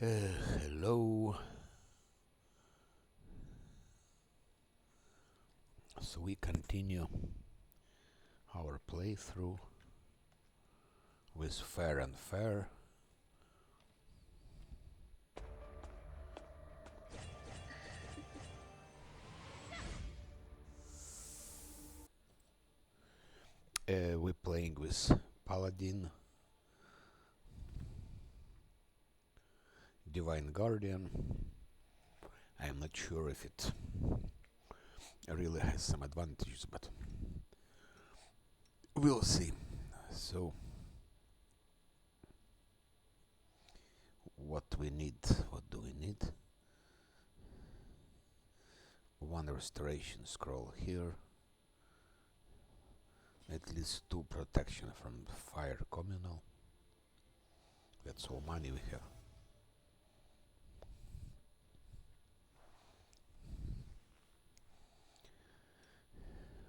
Hello. So we continue our playthrough with Fair and Fair. We're playing with Paladin, Divine Guardian. I'm not sure if it really has some advantages, but we'll see. So, what we need? What do we need? One restoration scroll here. At least 2 protection from fire communal. That's all money we have.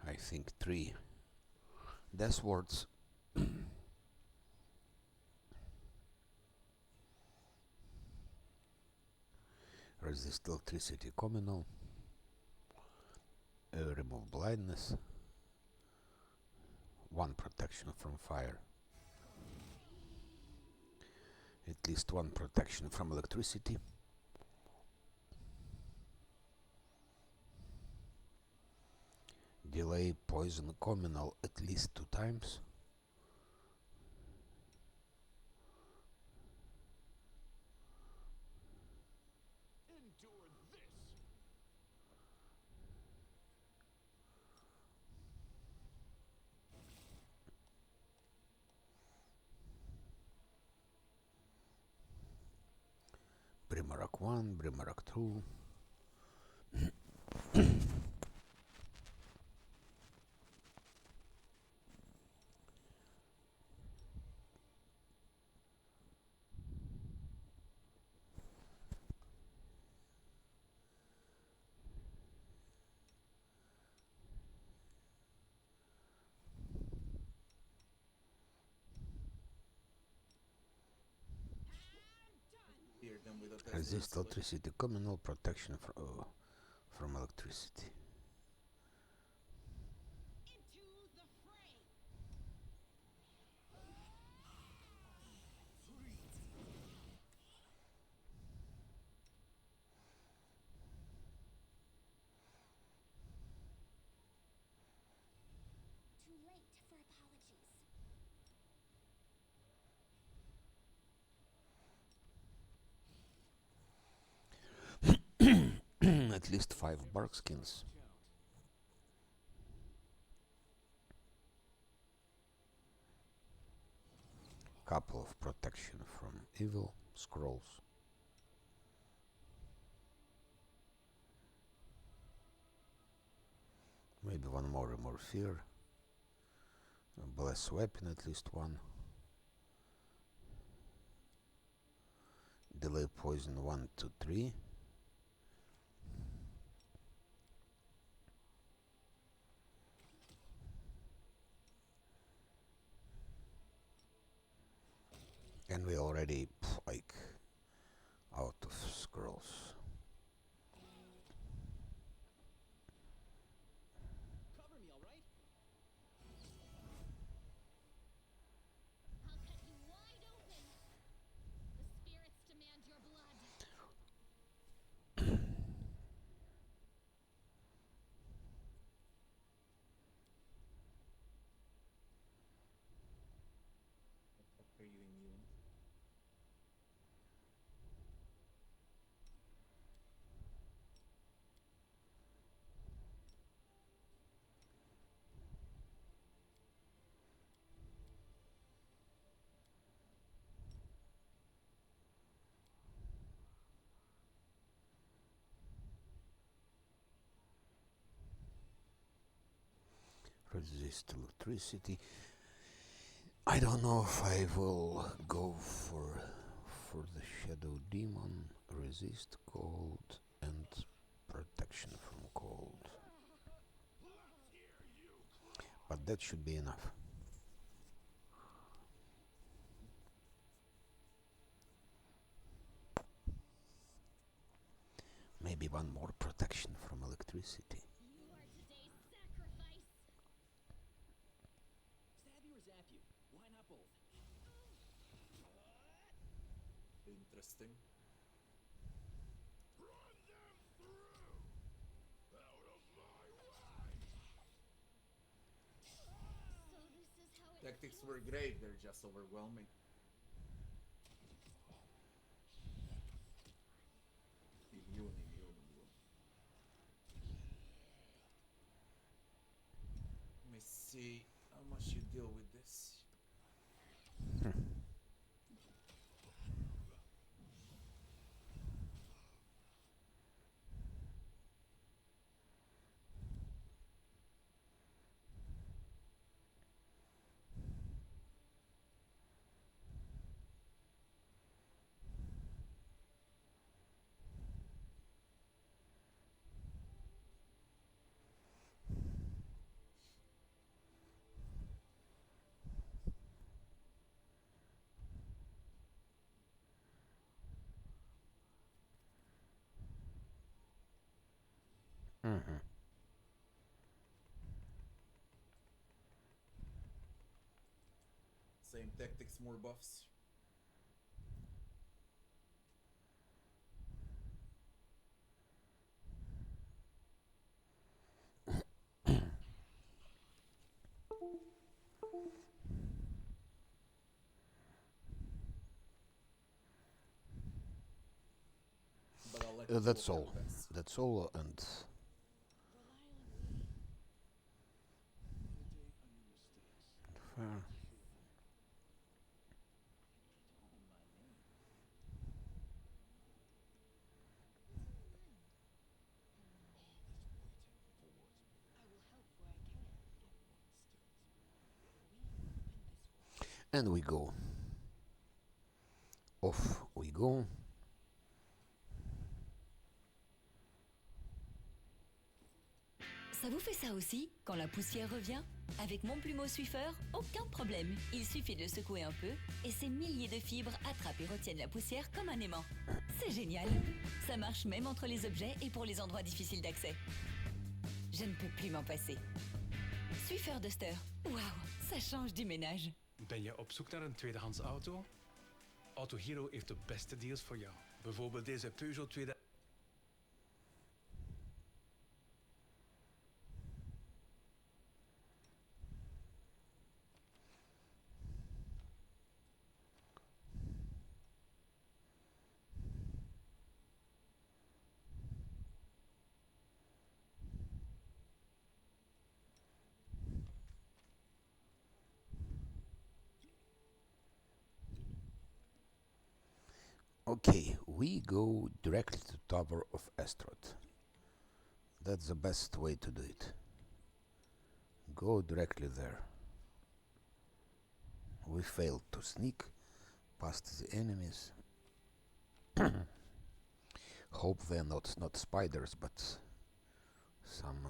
I think 3 death wards. Resist electricity communal. Remove blindness. 1 protection from fire. At least 1 protection from electricity. Delay poison communal at least 2 times. Brimrock 1, Brimrock 2. Resist electricity communal protection from electricity. Too late for apologies. At least 5 bark skins. Couple of protection from evil scrolls. Maybe 1 more fear. Bless weapon at least 1. Delay poison 1 to 3. And we already like out of scrolls. Cover me, all right? I'll cut you wide open. The spirits demand your blood. The fuck are you immune? Resist electricity. I don't know if I will go for the shadow demon. Resist cold and protection from cold. But that should be enough. Maybe one more protection from electricity. You are today's sacrifice. Stab you or zap you? Why not both? Interesting. So this is how it Tactics feels. were great, they're just overwhelming. Immune, immune, immune. Let me see how much you deal with this. Mm-hmm. Same tactics, more buffs. But I'll let you That's go all. pass. That's all, and Rely on me. Meditate on your mistakes. fair. Oh, my name. I will help where I can. And we go. Off we go. Ça vous fait ça aussi, quand la poussière revient? Avec mon plumeau Swiffer, aucun problème. Il suffit de le secouer un peu et ces milliers de fibres attrapent et retiennent la poussière comme un aimant. C'est génial. Ça marche même entre les objets et pour les endroits difficiles d'accès. Je ne peux plus m'en passer. Swiffer Duster. Wauw, ça change du ménage. Ben je op zoek naar een tweedehands auto? Autohero heeft de beste deals voor jou. Bijvoorbeeld deze Peugeot 2000. Okay, we go directly to Tower of Astaroth. That's the best way to do it. Go directly there. We failed to sneak past the enemies. Hope they're not spiders, but some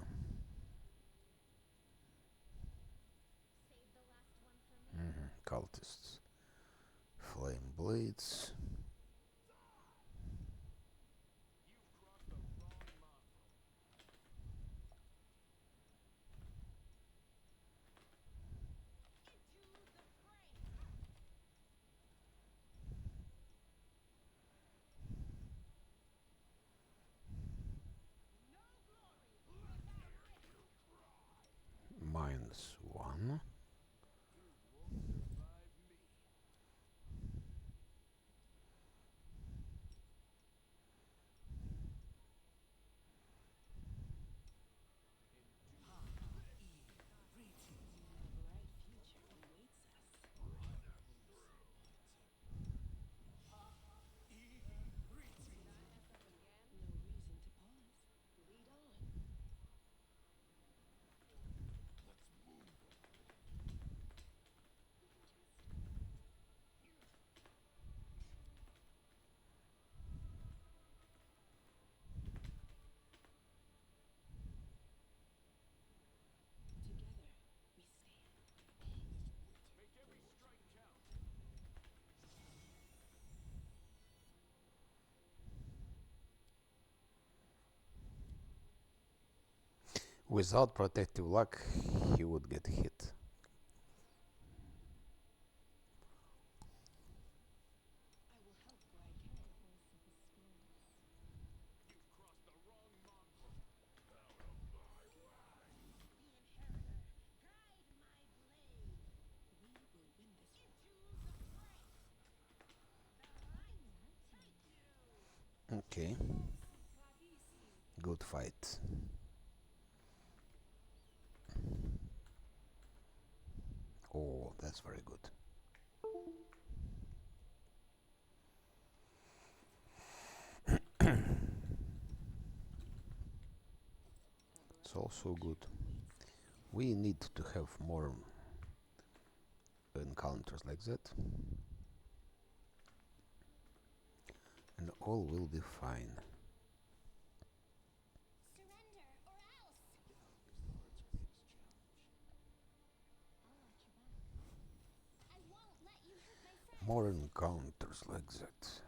Save the last one for me. cultists. Flame blades. -1. Without protective lock, he would get hit. I will help where I can. Okay, good fight. Oh, that's very good. It's also good. We need to have more encounters like that, and all will be fine. Surrender or else. I won't let you hurt my friend. More encounters like that.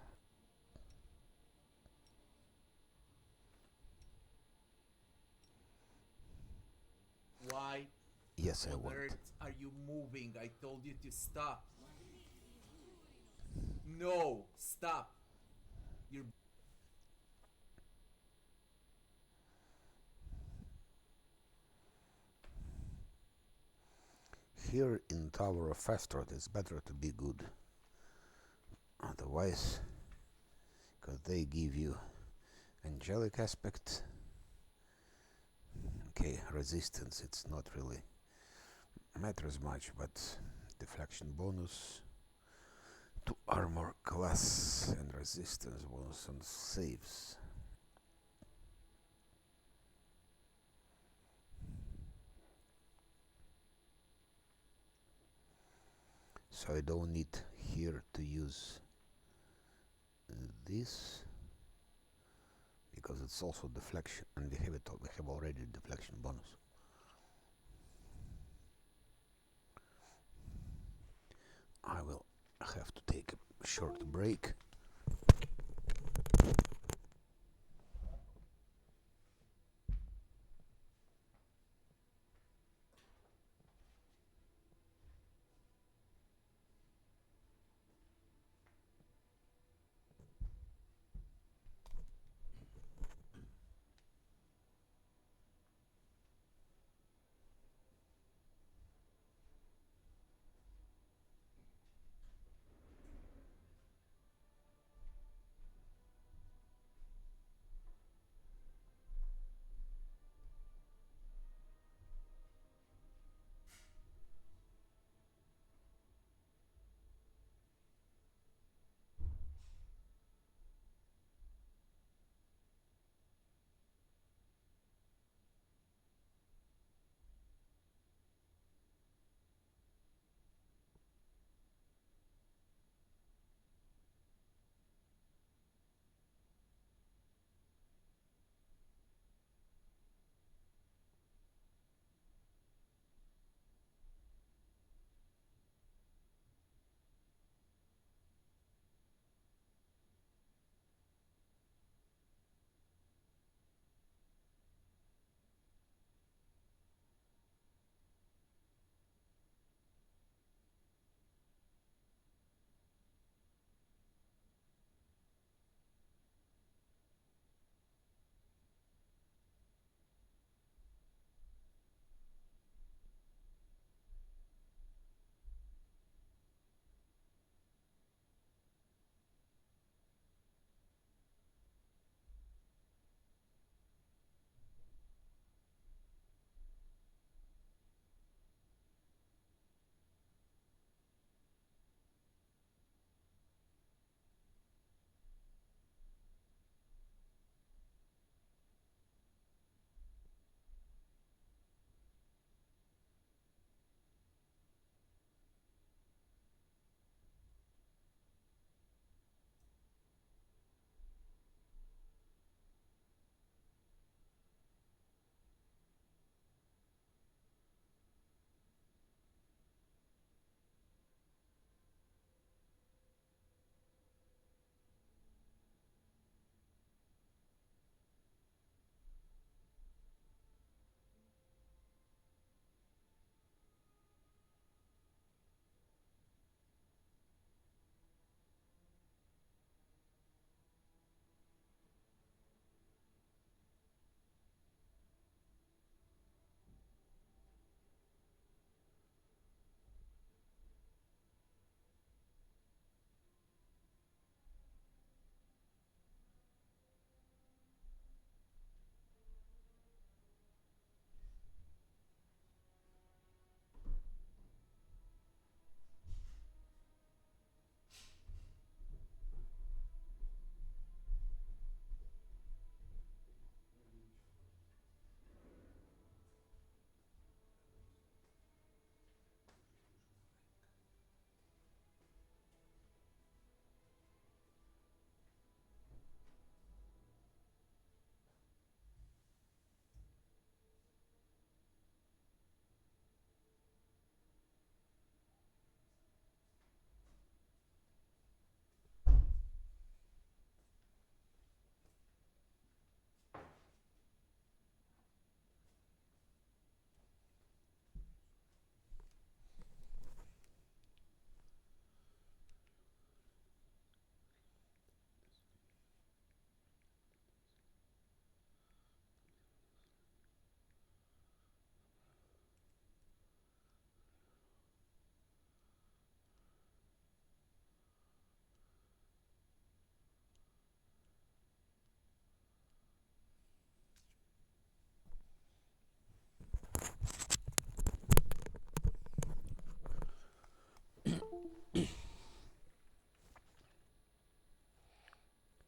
Why Yes, I on want. earth are you moving? I told you to stop. No, stop. You're Here in Tower of Astaroth, it's better to be good. Otherwise, because they give you angelic aspect. Okay, resistance, it's not really matters much, but deflection bonus to armor class and resistance bonus on saves. So I don't need here to use this because it's also deflection, and we have already deflection bonus. I will have to take a short break.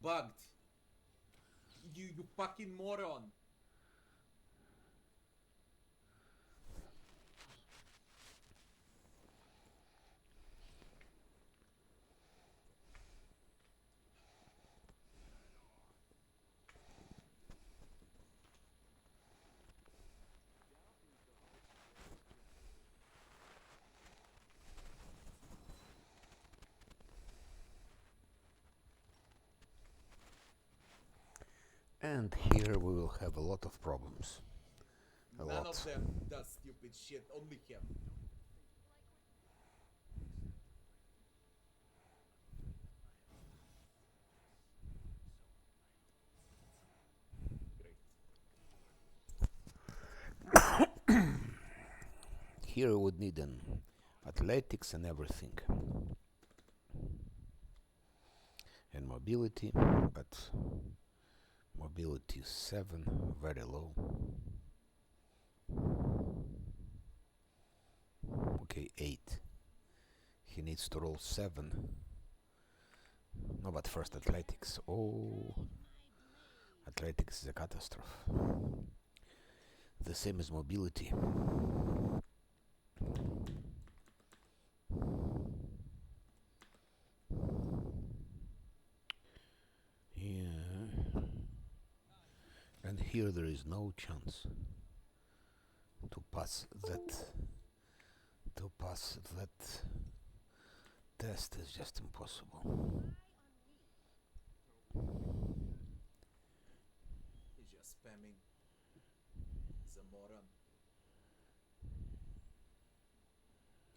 bugged. You fucking moron. And here we will have a lot of problems. None of them does stupid shit, only him. Great. Here we would need an athletics and everything. And mobility, but mobility is 7, very low. Okay, 8. He needs to roll 7. No, but first athletics. Oh, athletics is a catastrophe. The same as mobility. Yeah. And here there is no chance to pass that. To pass that test is just impossible. He's just spamming. He's a moron.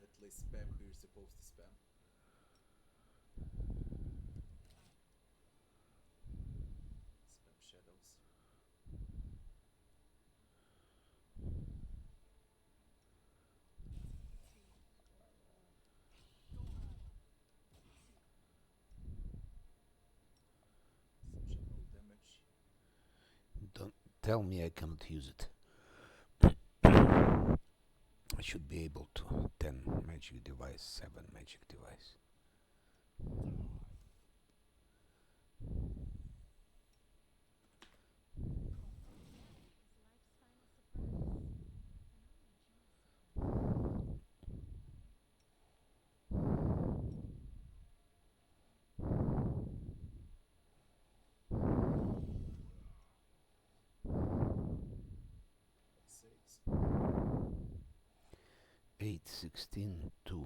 At least spam who you're supposed to spam. Spam shadows. Some general damage. Don't tell me I cannot use it. I should be able to. 10 magic device, 7 magic device. Six. 8, 16, 2.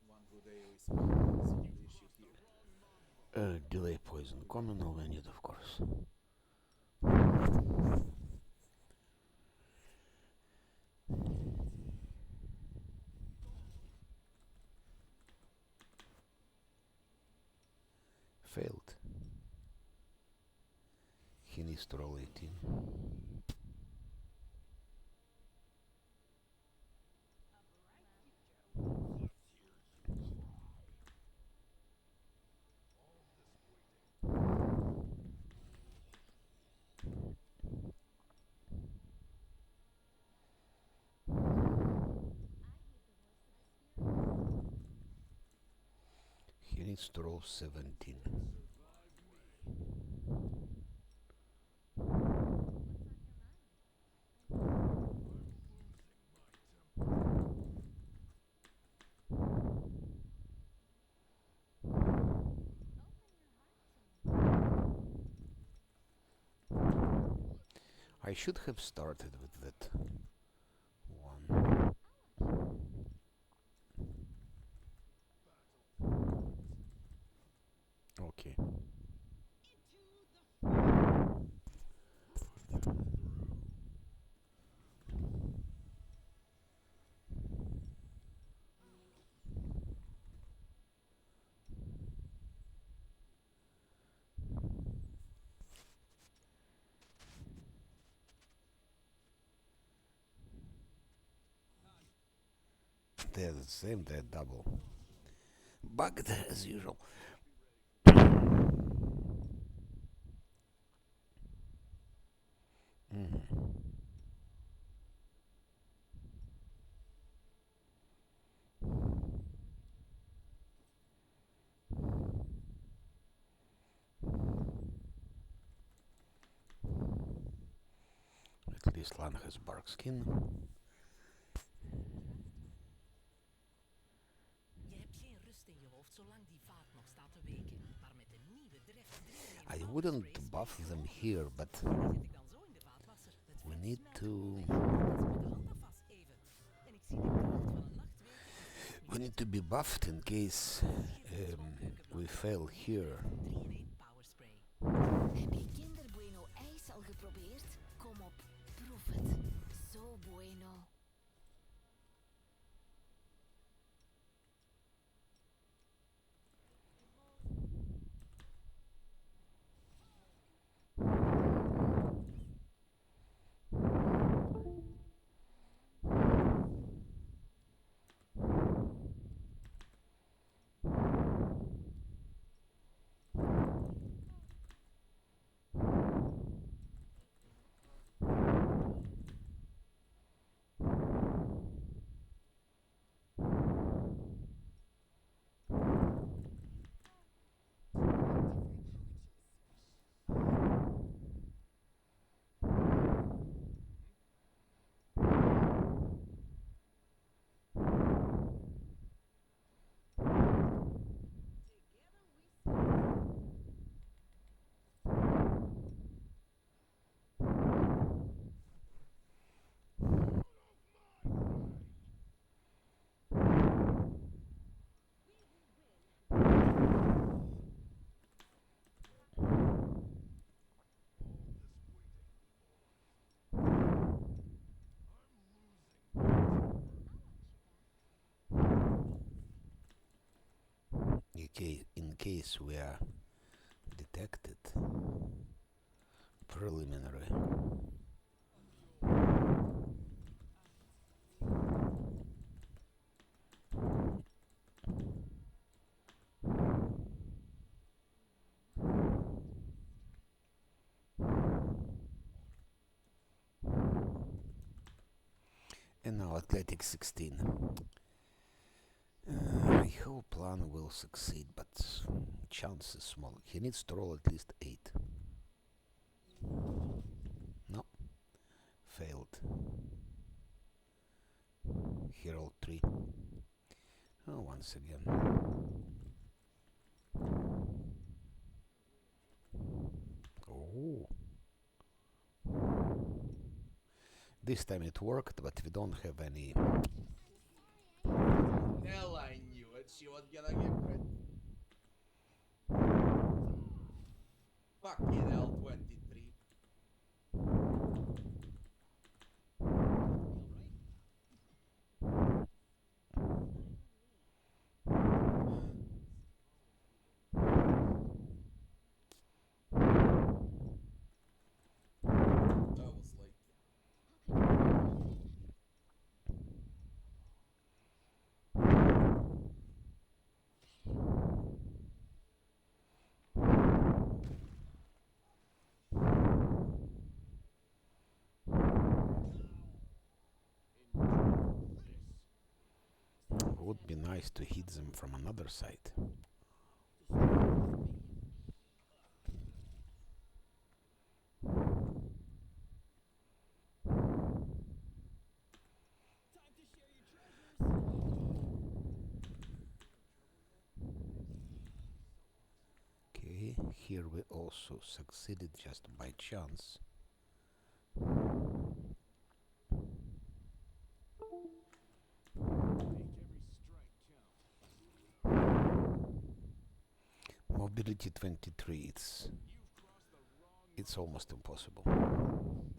One good AoE spell is a new issue here. Delay poison common, all I need, of course. Failed. He needs to roll 18. He needs to roll 17. I should have started with that one. Okay. They're the same, they're double. Bugged as usual. Mhm. At least Lan has bark skin. Je hebt geen rust in je hoofd zolang die vaart nog staat te weken. Maar met een nieuwe drift 3-in-1 I power wouldn't sprays buff ben je them gewoon here, op. but Die zet ik dan zo in de vaatwasser. Het we vet need smelt to gewoon weg. Net als met de handafwas even. En ik zie de kracht van een nacht weten. we need to be buffed in case we fail here. 3-in-1 power spray. Heb je Kinder Bueno ijs al geprobeerd? Kom op, proef het. Zo bueno. In case we are detected, preliminary. And now Athletic 16. I hope plan will succeed, but chance is small. He needs to roll at least 8. No. Failed. He rolled 3. Oh, once again. Oh. This time it worked, but we don't have any. Hell, I knew it. She was gonna get crit. Fucking hell, 23. That was like. Would be nice to hit them from another side. Time to share your treasures. Okay, here we also succeeded just by chance. Mobility 23, it's almost impossible.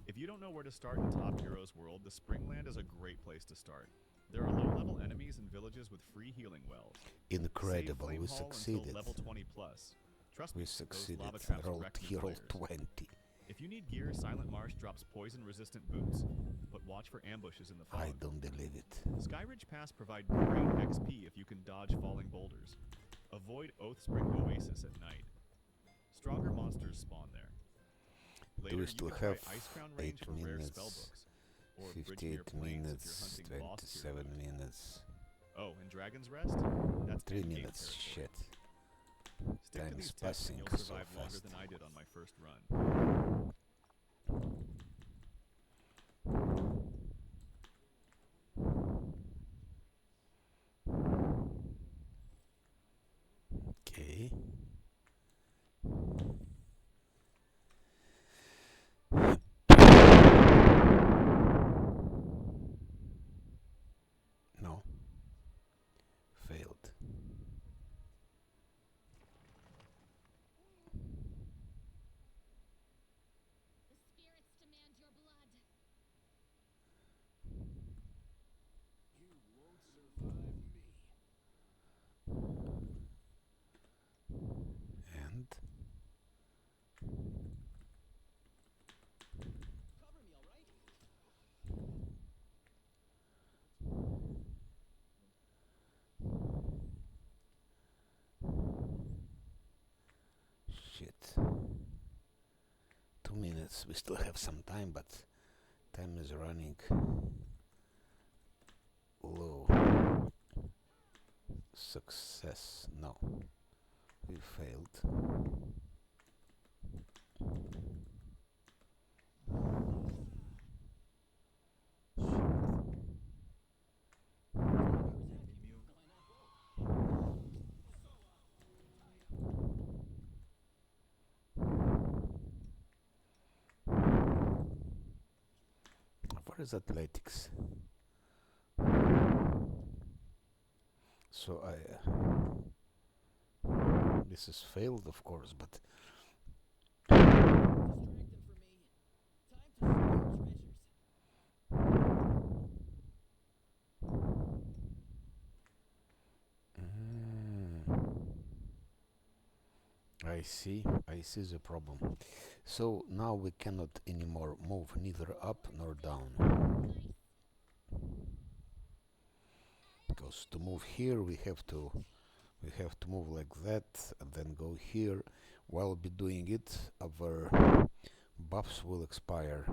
If you don't know where to start in Top Heroes World, the Springland is a great place to start. There are low-level enemies and villages with free healing wells. Incredible, Save we Flame Hall succeeded. until level 20 plus. Trust We me, those succeeded. lava traps Rolled, wreck he new rolled players. 20. If you need gear, Silent Marsh drops poison-resistant boots, but watch for ambushes in the fog. I don't believe it. Skyridge Pass provide great XP if you can dodge falling boulders. Avoid Oathspring Oasis at night. Stronger monsters spawn there. Later, Do we you still can try have Icecrown Range 8 for rare minutes, spellbooks, or 58 Bridgemere Plains if you're minutes, hunting boss tier 27 loot. minutes, Oh, and Dragon's Rest? That's 3 endgame minutes. territory. Shit. Stick Time to is these tips passing and you'll so survive longer fast. than I did on my first run. Okay. No. Failed. The spirits demand your blood. You won't survive me. And Cover me, all right? shit. 2 minutes. We still have some time, but time is running low. Success. No. We failed. What is athletics? So this is failed, of course, but Distract them for me. Time to show your treasures. I see the problem. So now we cannot anymore move neither up nor down. Because to move here we have to move like that and then go here. While be doing it, our buffs will expire.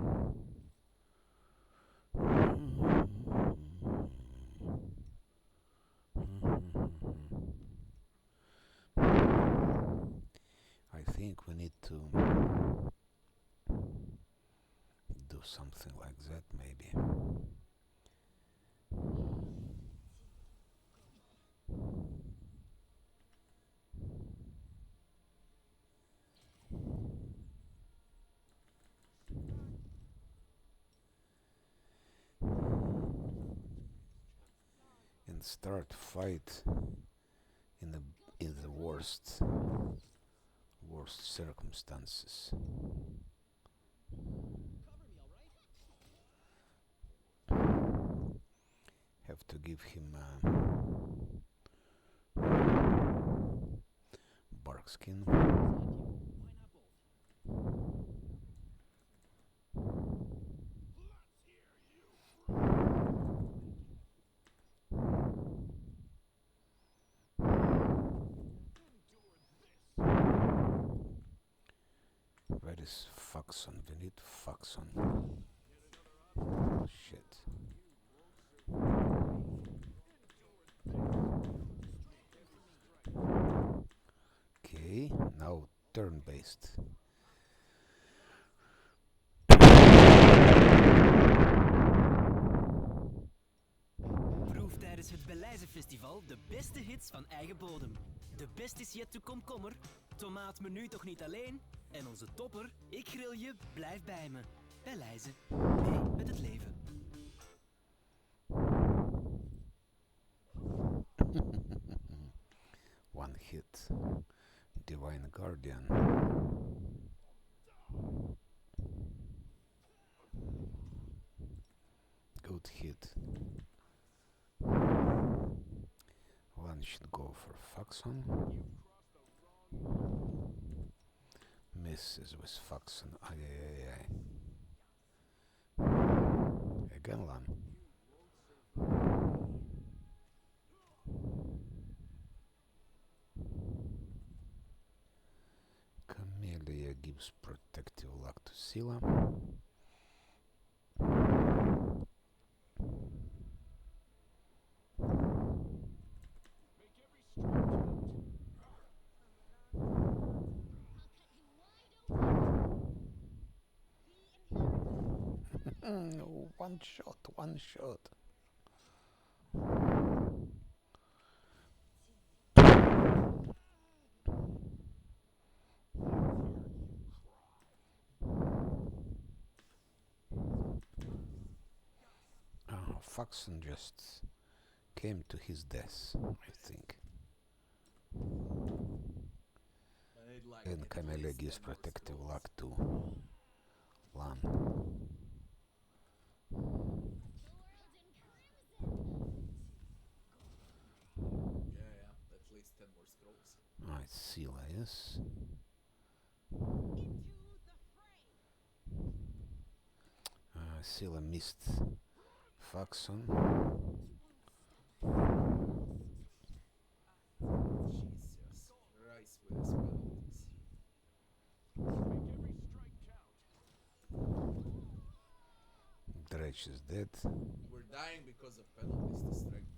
I think we need to do something like that, maybe. And start fight in the worst circumstances. Cover me, all right? Have to give him bark skin. Why not both? Where is Faxon? We need Faxon. Shit. Okay, now turn-based. Proef tijdens het Festival de beste hits van eigen bodem. De best is yet to komkommer, tomaatmenu toch niet alleen en onze topper, ik grill je, blijf bij me. Belijzen, mee met het leven. One hit. Divine Guardian. Good hit. One should go for Faxon. misses with Faxon. Ay, ay, ay, ay. Again, Lan. Camellia gives protective luck to Scylla. One shot, one shot. Faxon just came to his death, I think. And Camellia gives protective luck to Lan. Yeah, at least 10 more scrolls. It's Scylla, yes. Scylla missed Faxon. Jesus Christ with his penalties. Dredge is dead. We're dying because of penalties to strength.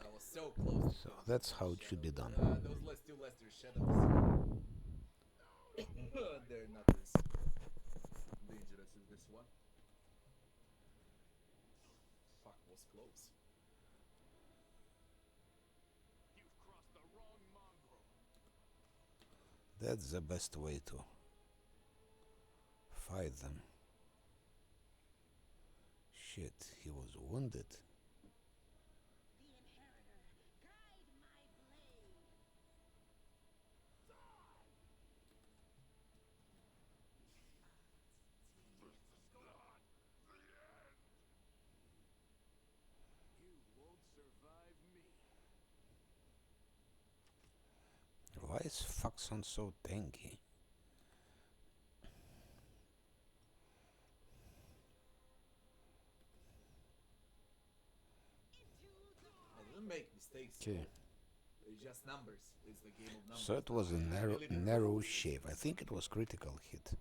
I was so close. So that's how it should be done. Those last two Leicester shadows. They're not as dangerous as this one. Fuck, was close. You've crossed the wrong mongrel. That's the best way to fight them. Shit, he was wounded. Why is Faxon so tanky? I didn't make mistakes. Okay. It's just numbers. It's the game of numbers. So it was a narrow shave. I think it was critical hit.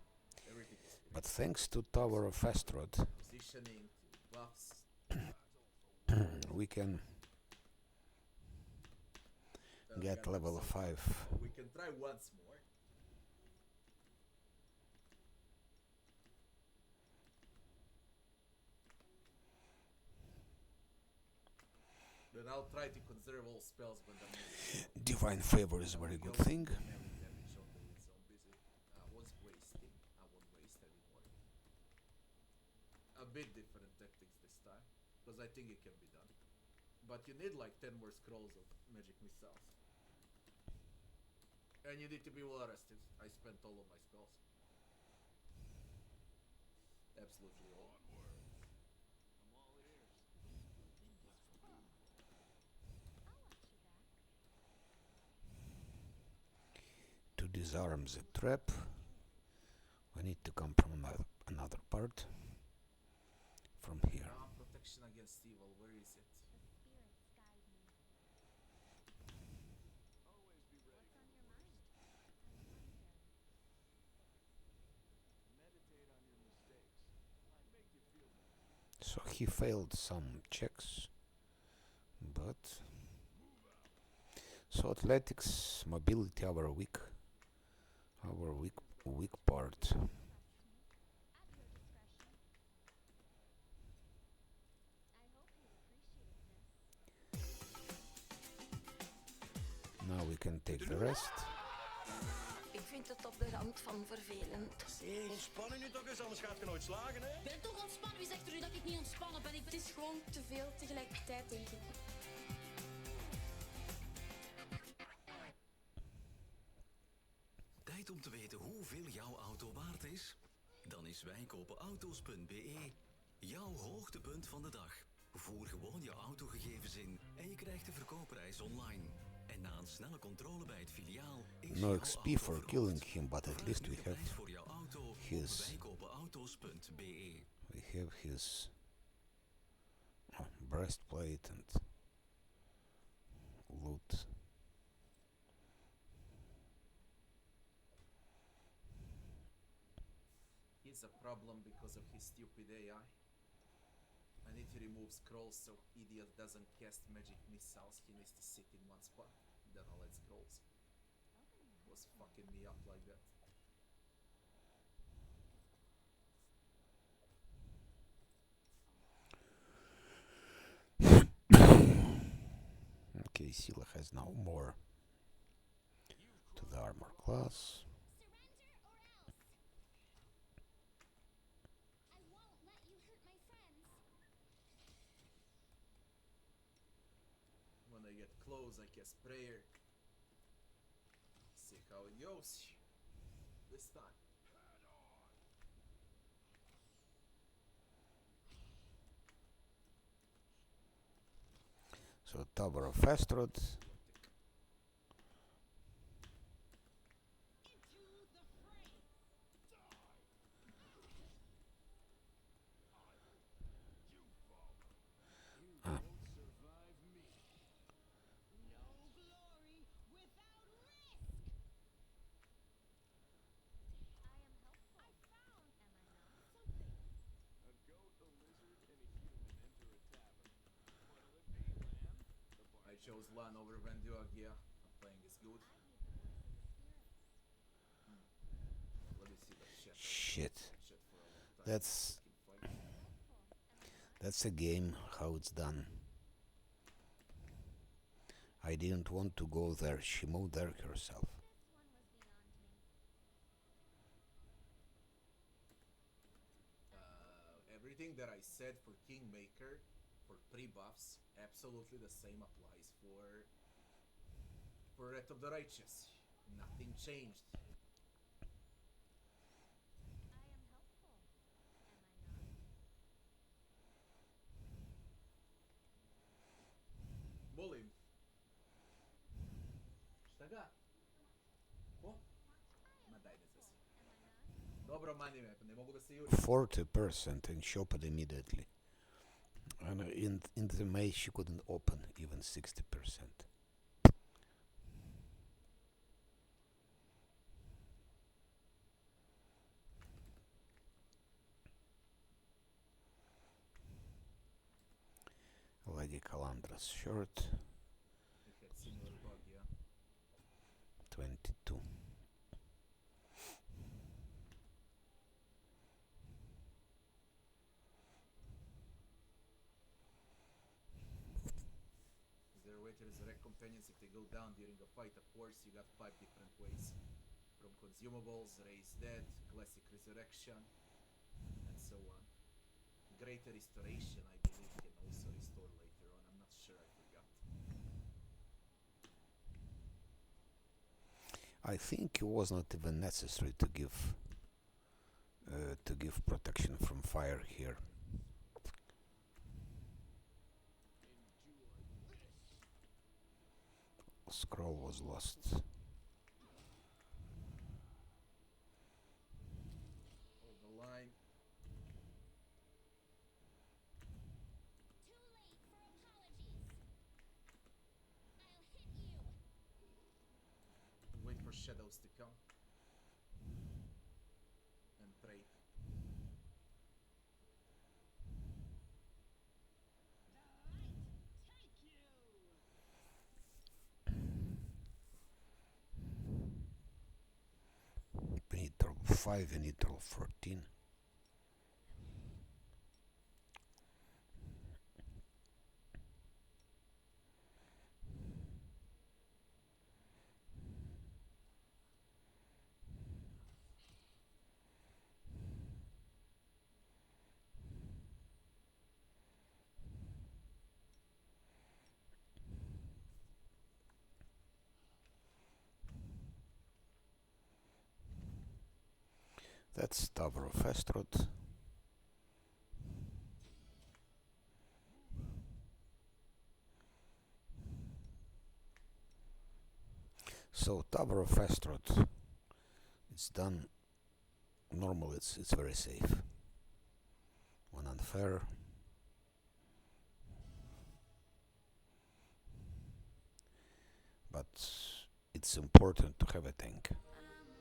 Everything is But thanks to Tower of Astrod, positioning, buffs. we can get level 5. We can try once more. Then I'll try to conserve all spells when I'm Divine Favor is a very good thing. I was wasting. I won't waste anymore. A bit different tactics this time, because I think it can be done. But you need like 10 more scrolls of magic missiles. And you need to be well rested. I spent all of my spells. Absolutely all. To disarm the trap, we need to come from another part. From here. Protection against evil, where is it? So he failed some checks, but so athletics, mobility, our weak part. Now we can take the rest. Ik vind het op de rand van vervelend. Ontspannen nu toch eens, anders gaat je nooit slagen, hè? Ik ben toch ontspannen? Wie zegt er nu dat ik niet ontspannen ben? Het is gewoon te veel tegelijkertijd, denk ik. Tijd om te weten hoeveel jouw auto waard is? Dan is wijkopenauto's.be jouw hoogtepunt van de dag. Voer gewoon je autogegevens in en je krijgt de verkoopprijs online. En Na een snelle controle bij het filiaal is No jouw XP auto for verkocht. killing him, but at Vraag least nu we de have prijs voor jouw auto op his wijkopenauto's.be. Breastplate and loot. He's a problem because of his stupid AI. I need to remove scrolls so idiot doesn't cast magic missiles. He needs to sit in one spot. Then I'll add scrolls. Was fucking me up like that. Okay, Sila has now more to the armor class. When I get close, I cast prayer. See how it goes. This time. So Tower of Astrod. I chose Lan over Venduagia. I'm playing is good. Let me see the chat. Shit. Chat for a long time. That's a game, how it's done. I didn't want to go there. She moved there herself. Everything that I said for Kingmaker, for pre-buffs, absolutely the same applies for Wrath of the Righteous. Nothing changed. Molim. Šta ga? Ko? Ma daj ne zesi. Dobro, mani me, ne mogu da se jurim. 40% and shop it immediately. And in the May she couldn't open even 60%. Lady Calandra's shirt. We had similar bug, yeah. 22. Is there a way to resurrect companions if they go down during a fight? Of course, you got 5 different ways. From consumables, raise dead, classic resurrection, and so on. Greater restoration, I believe, can also restore later on. I'm not sure, I forgot. I think it was not even necessary to give protection from fire here. Scroll was lost. Hold the line. Wait for shadows to come. And pray. We need to roll 5, we need to roll 14. That's Tower of Astrod. So Tower of Astaroth, it's done normal, it's very safe. When unfair, but it's important to have a tank.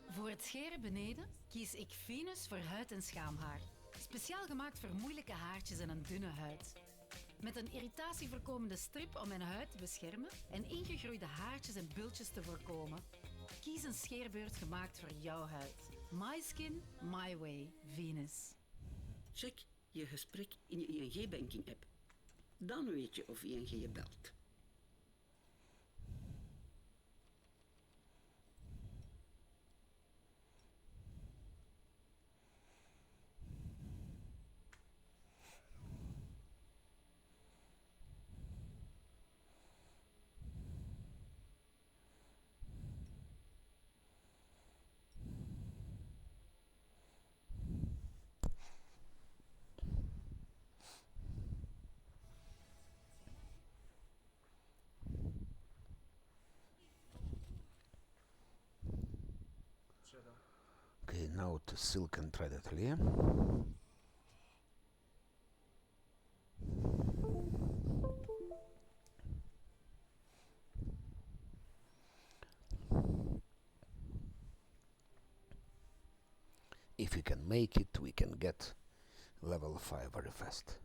Voor het scheren beneden kies ik Venus voor huid- en schaamhaar. Speciaal gemaakt voor moeilijke haartjes en een dunne huid. Met een irritatievoorkomende strip om mijn huid te beschermen en ingegroeide haartjes en bultjes te voorkomen. Kies een scheerbeurt gemaakt voor jouw huid. My skin, my way. Venus. Check je gesprek in je ING-banking-app. Dan weet je of ING je belt. Okay, now to Silk and Thread Atelier. If we can make it, we can get level 5 very fast.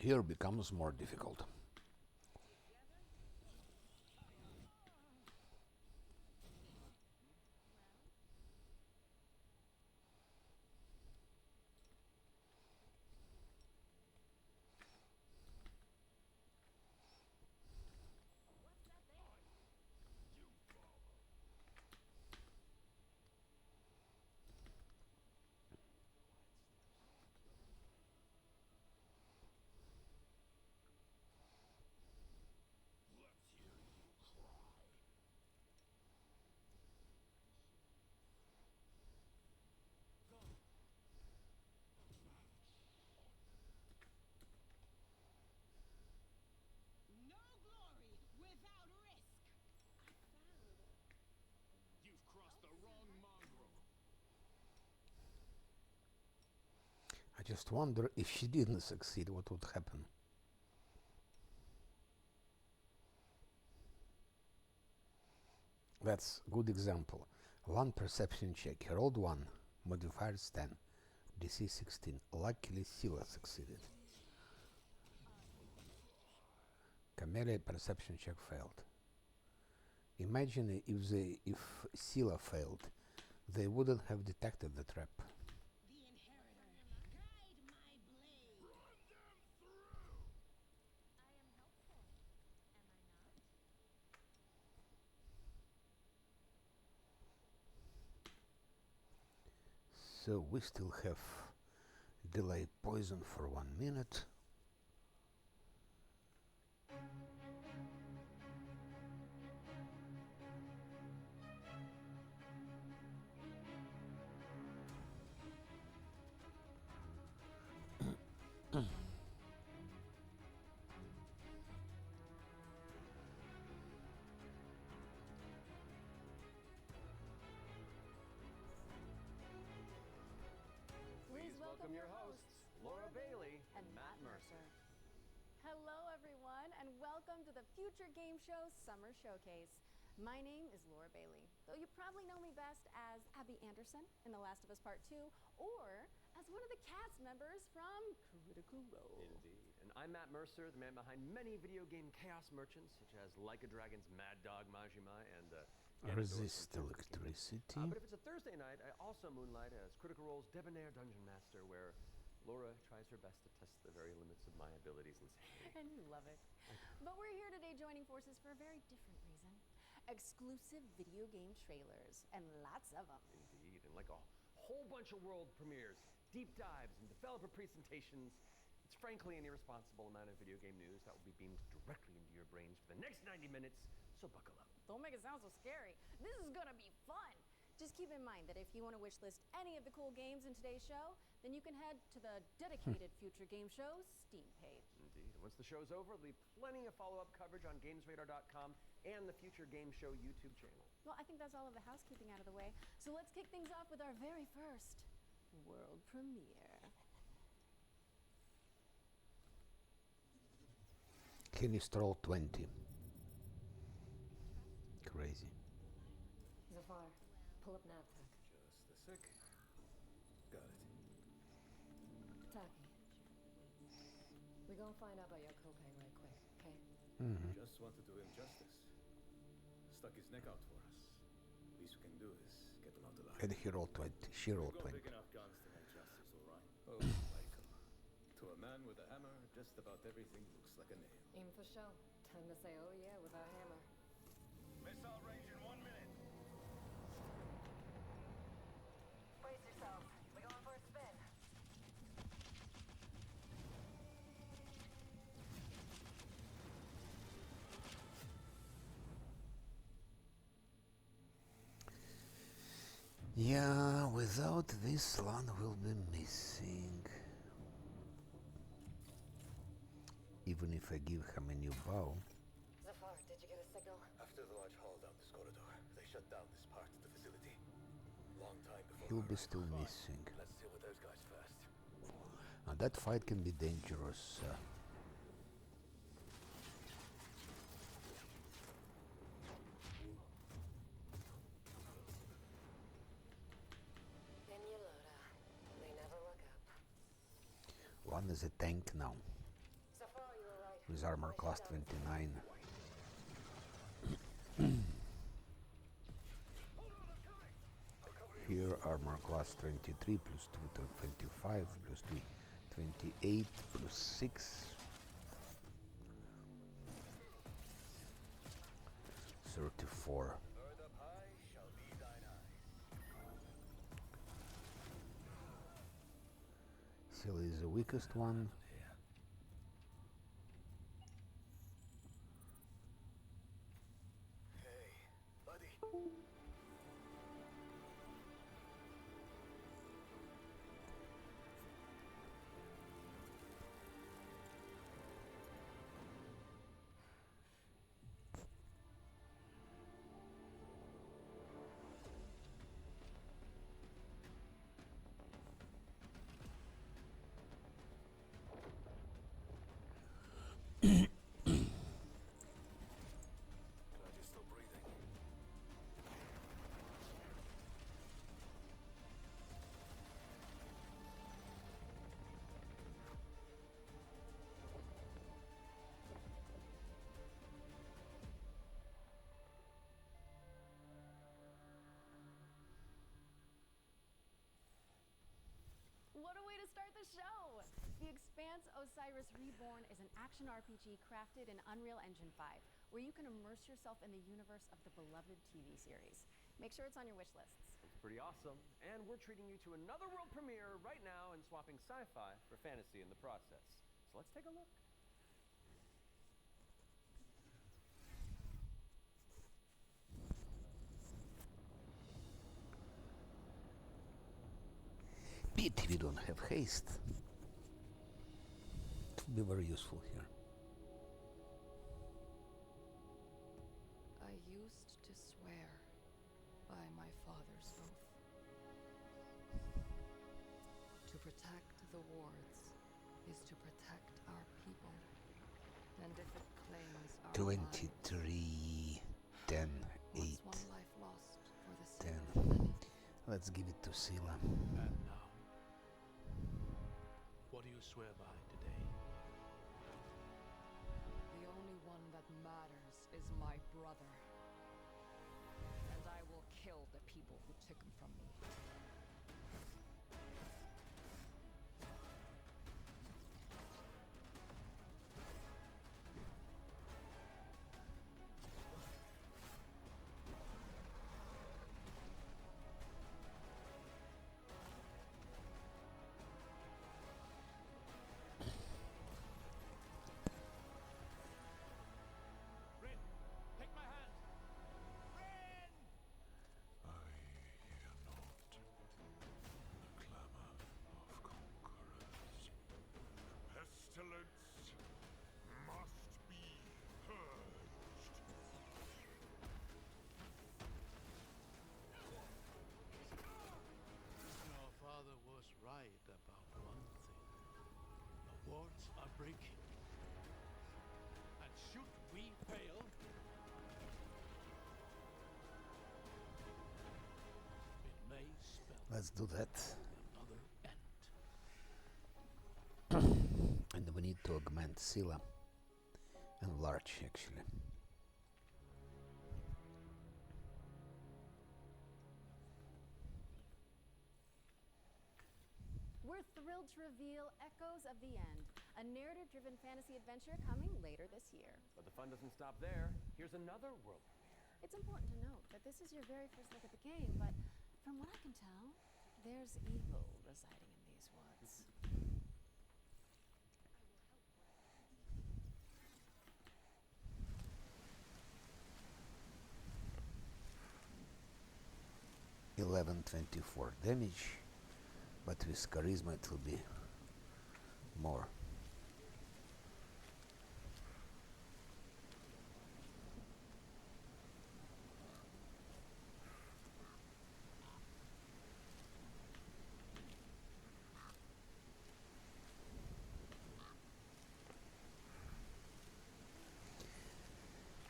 Here becomes more difficult. You've crossed the wrong mongrel. I just wonder if she didn't succeed, what would happen? That's a good example. One perception check. He rolled 1, modifiers 10, DC 16. Luckily, Scylla succeeded. Camellia perception check failed. Imagine if Scylla failed, they wouldn't have detected the trap. So we still have delay poison for 1 minute. Please welcome your hosts, Laura Bailey and Matt Mercer. Hello, everyone, and welcome to the Future Game Show Summer Showcase. My name is Laura Bailey, though you probably know me best as Abby Anderson in The Last of Us Part 2, or as one of the cast members from Critical Role. Indeed. And I'm Matt Mercer, the man behind many video game chaos merchants, such as Like a Dragon's Mad Dog Majima and Resist electricity. But if it's a Thursday night, I also moonlight as Critical Role's debonair dungeon master, where Laura tries her best to test the very limits of my abilities and sanity. And you love it. But we're here today joining forces for a very different reason. Exclusive video game trailers, and lots of them. Indeed, and like a whole bunch of world premieres, deep dives, and developer presentations. It's frankly an irresponsible amount of video game news that will be beamed directly into your brains for the next 90 minutes, so buckle up. Don't make it sound so scary. This is gonna be fun. Just keep in mind that if you want to wish list any of the cool games in today's show, then you can head to the dedicated Future Game Show Steam page. Indeed. And once the show's over, there'll be plenty of follow-up coverage on GamesRadar.com and the Future Game Show YouTube channel. Well, I think that's all of the housekeeping out of the way. So let's kick things off with our very first world premiere. Cleanest roll 20. Crazy. Zafar, pull up NavTech. Just a sec. Got it. Taki, we gonna find out about your copay right quick, okay? Just want to do him justice. Stuck his neck out for us. Least we can do is get him out alive. And he rolled 20. She rolled We've got 20. big enough guns to make justice, all right? Oh, Michael. To a man with a hammer, just about everything looks like a nail. Aim for show. Time to say, oh yeah, with our hammer. Missile range in 1 minute. Brace yourselves. We're going for a spin. Yeah, without this one will be missing. Even if I give him a new bow. Zafar, did you get a signal? After the large haul down this corridor, they shut down this part of the facility. Long time before. He'll be still missing. Let's deal with those guys first. And that fight can be dangerous. They never look up. One is a tank now. with armor class 29. Here armor class 23 plus 2 to 25 plus 2 28 plus 6 34. Seal is the weakest one. What a way to start the show! The Expanse Osiris Reborn is an action RPG crafted in Unreal Engine 5, where you can immerse yourself in the universe of the beloved TV series. Make sure it's on your wish lists. It's pretty awesome. And we're treating you to another world premiere right now and swapping sci-fi for fantasy in the process. So let's take a look. Pity we don't have haste. It would be very useful here. I used to swear by my father's oath to protect the wards is to protect our people, and if it claims our 23, 10, 8, lives, one life lost for the sake 10. of many. Let's give it to Sila. And now, what do you swear by today? The only one that matters is my brother. And I will kill the people who took him from me. Pestilence must be purged. Your father was right about one thing. The wards are breaking. And should we fail, it may spell Let's do that. another end. And we need to augment Sila. Enlarge, actually. We're thrilled to reveal Echoes of the End, a narrative-driven fantasy adventure coming later this year. But the fun doesn't stop there. Here's another world premiere. It's important to note that this is your very first look at the game, but from what I can tell, there's evil residing in these woods. 1124 damage, but with charisma it will be more.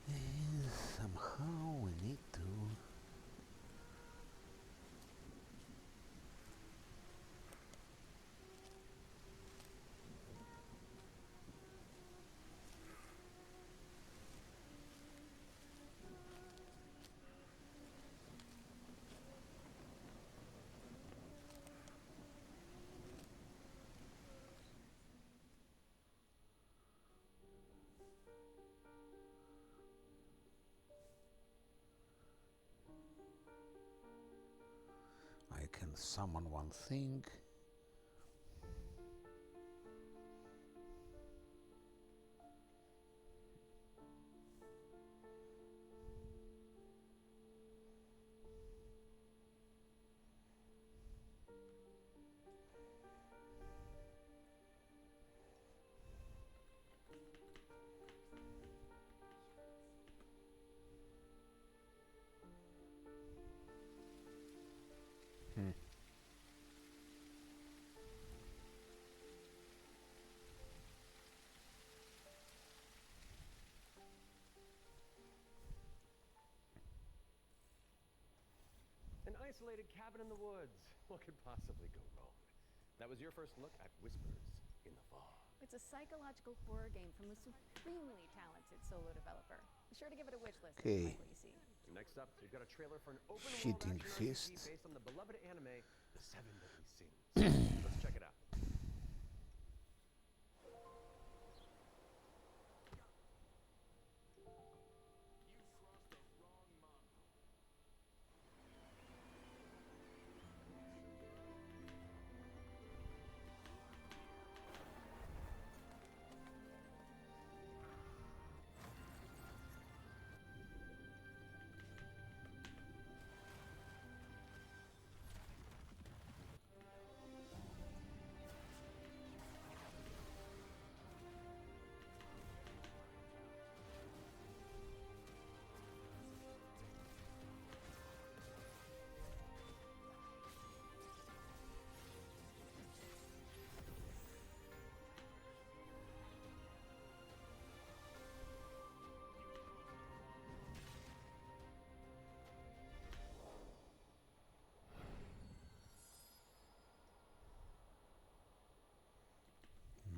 And somehow we need to I can summon one thing. An isolated cabin in the woods. What could possibly go wrong? That was your first look at Whispers in the Fog. It's a psychological horror game from a supremely talented solo developer. Be sure to give it a wish list if you Okay. like what you see. Next up, we've got a trailer for an open world Shitting action fist. RPG based on the beloved anime, The Seven Deadly Sins. Let's check it out.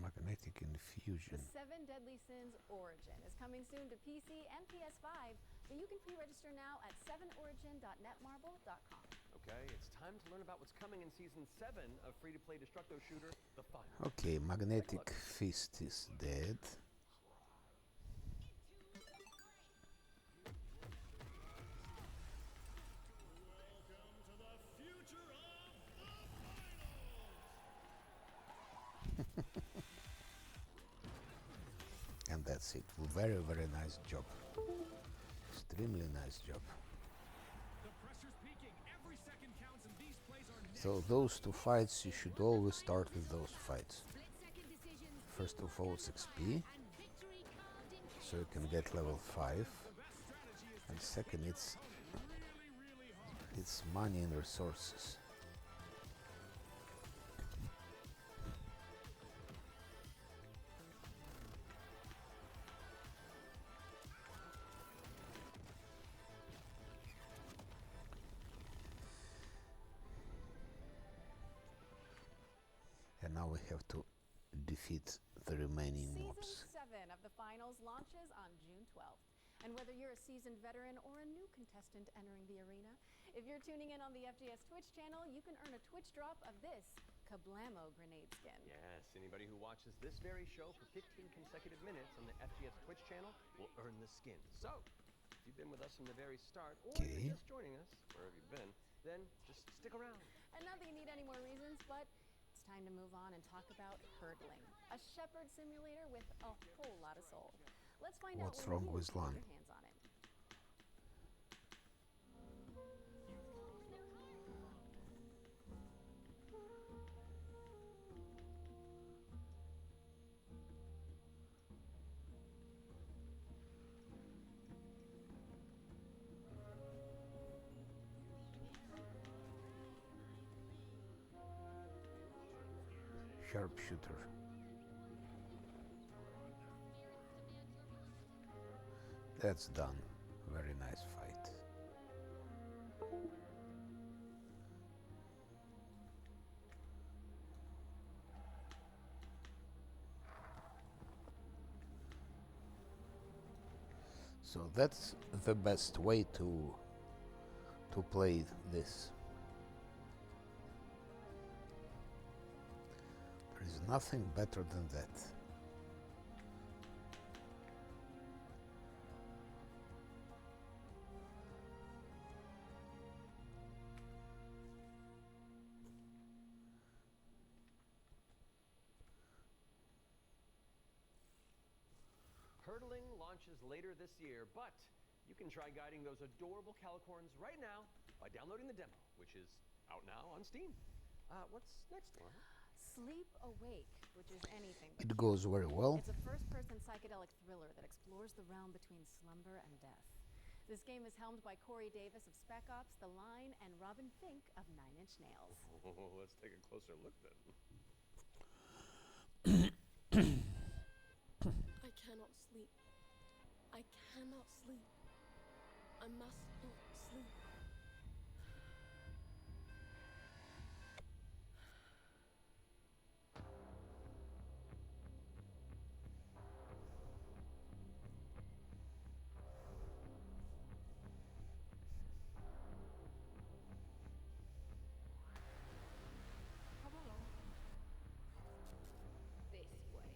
Magnetic infusion. The Seven Deadly Sins Origin is coming soon to PC and PS5, but you can pre-register now at 7origin.netmarble.com. Okay, it's time to learn about what's coming in Season 7 of free-to-play Destructo shooter, The Final. Okay, Magnetic Fist is dead. And that's it. Very, very nice job. Extremely nice job. So those two fights, you should always start with those fights. First of all, it's XP, so you can get level 5. And second, it's money and resources. And now we have to defeat the remaining mobs. Season 7 of the finals launches on June 12th. And whether you're a seasoned veteran or a new contestant entering the arena, if you're tuning in on the FGS Twitch channel, you can earn a Twitch drop of this Kablamo grenade skin. Yes, anybody who watches this very show for 15 consecutive minutes on the FGS Twitch channel will earn the skin. So, if you've been with us from the very start, or you're just joining us, wherever you've been, then just stick around. And not that you need any more reasons, but it's time to move on and talk about hurdling, a shepherd simulator with a whole lot of soul. Let's find What's out wrong when with you can LAN? get your hands on it. Sharpshooter. That's done. Very nice fight. So that's the best way to play this. There is nothing better than that. Hurdling launches later this year, but you can try guiding those adorable calicorns right now by downloading the demo, which is out now on Steam. What's next, Laura? Sleep Awake, which is anything but It cute. goes very well. It's a first-person psychedelic thriller that explores the realm between slumber and death. This game is helmed by Corey Davis of Spec Ops, The Line, and Robin Fink of Nine Inch Nails. Oh, let's take a closer look then. I cannot sleep. I cannot sleep. I must not sleep. Come along. This way.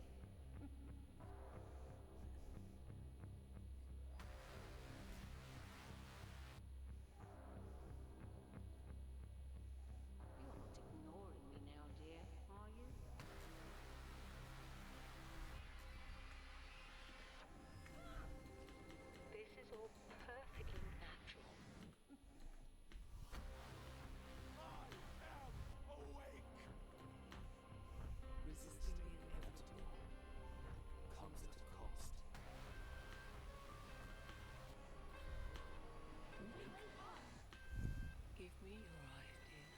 You're not ignoring me now, dear, are you? This is all perfectly natural. Resisting the inevitable comes at a cost. Give me your eyes, dear.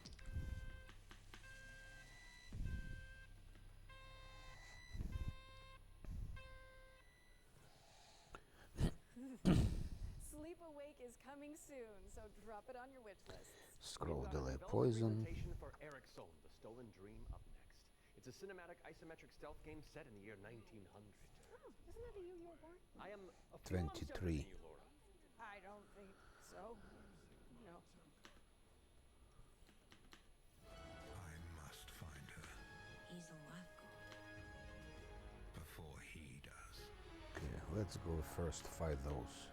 Sleep Awake is coming soon, so drop it on your wish list. Scroll We've got a delay developer poison. presentation for Eric Solm, The Stolen Dream, up next. It's a cinematic isometric stealth game set in the year 1900. Oh, isn't that the year you were born? I am a few months younger 23. than you, Laura. I don't think so. No. I must find her He's a life before he does. Okay, let's go first fight those.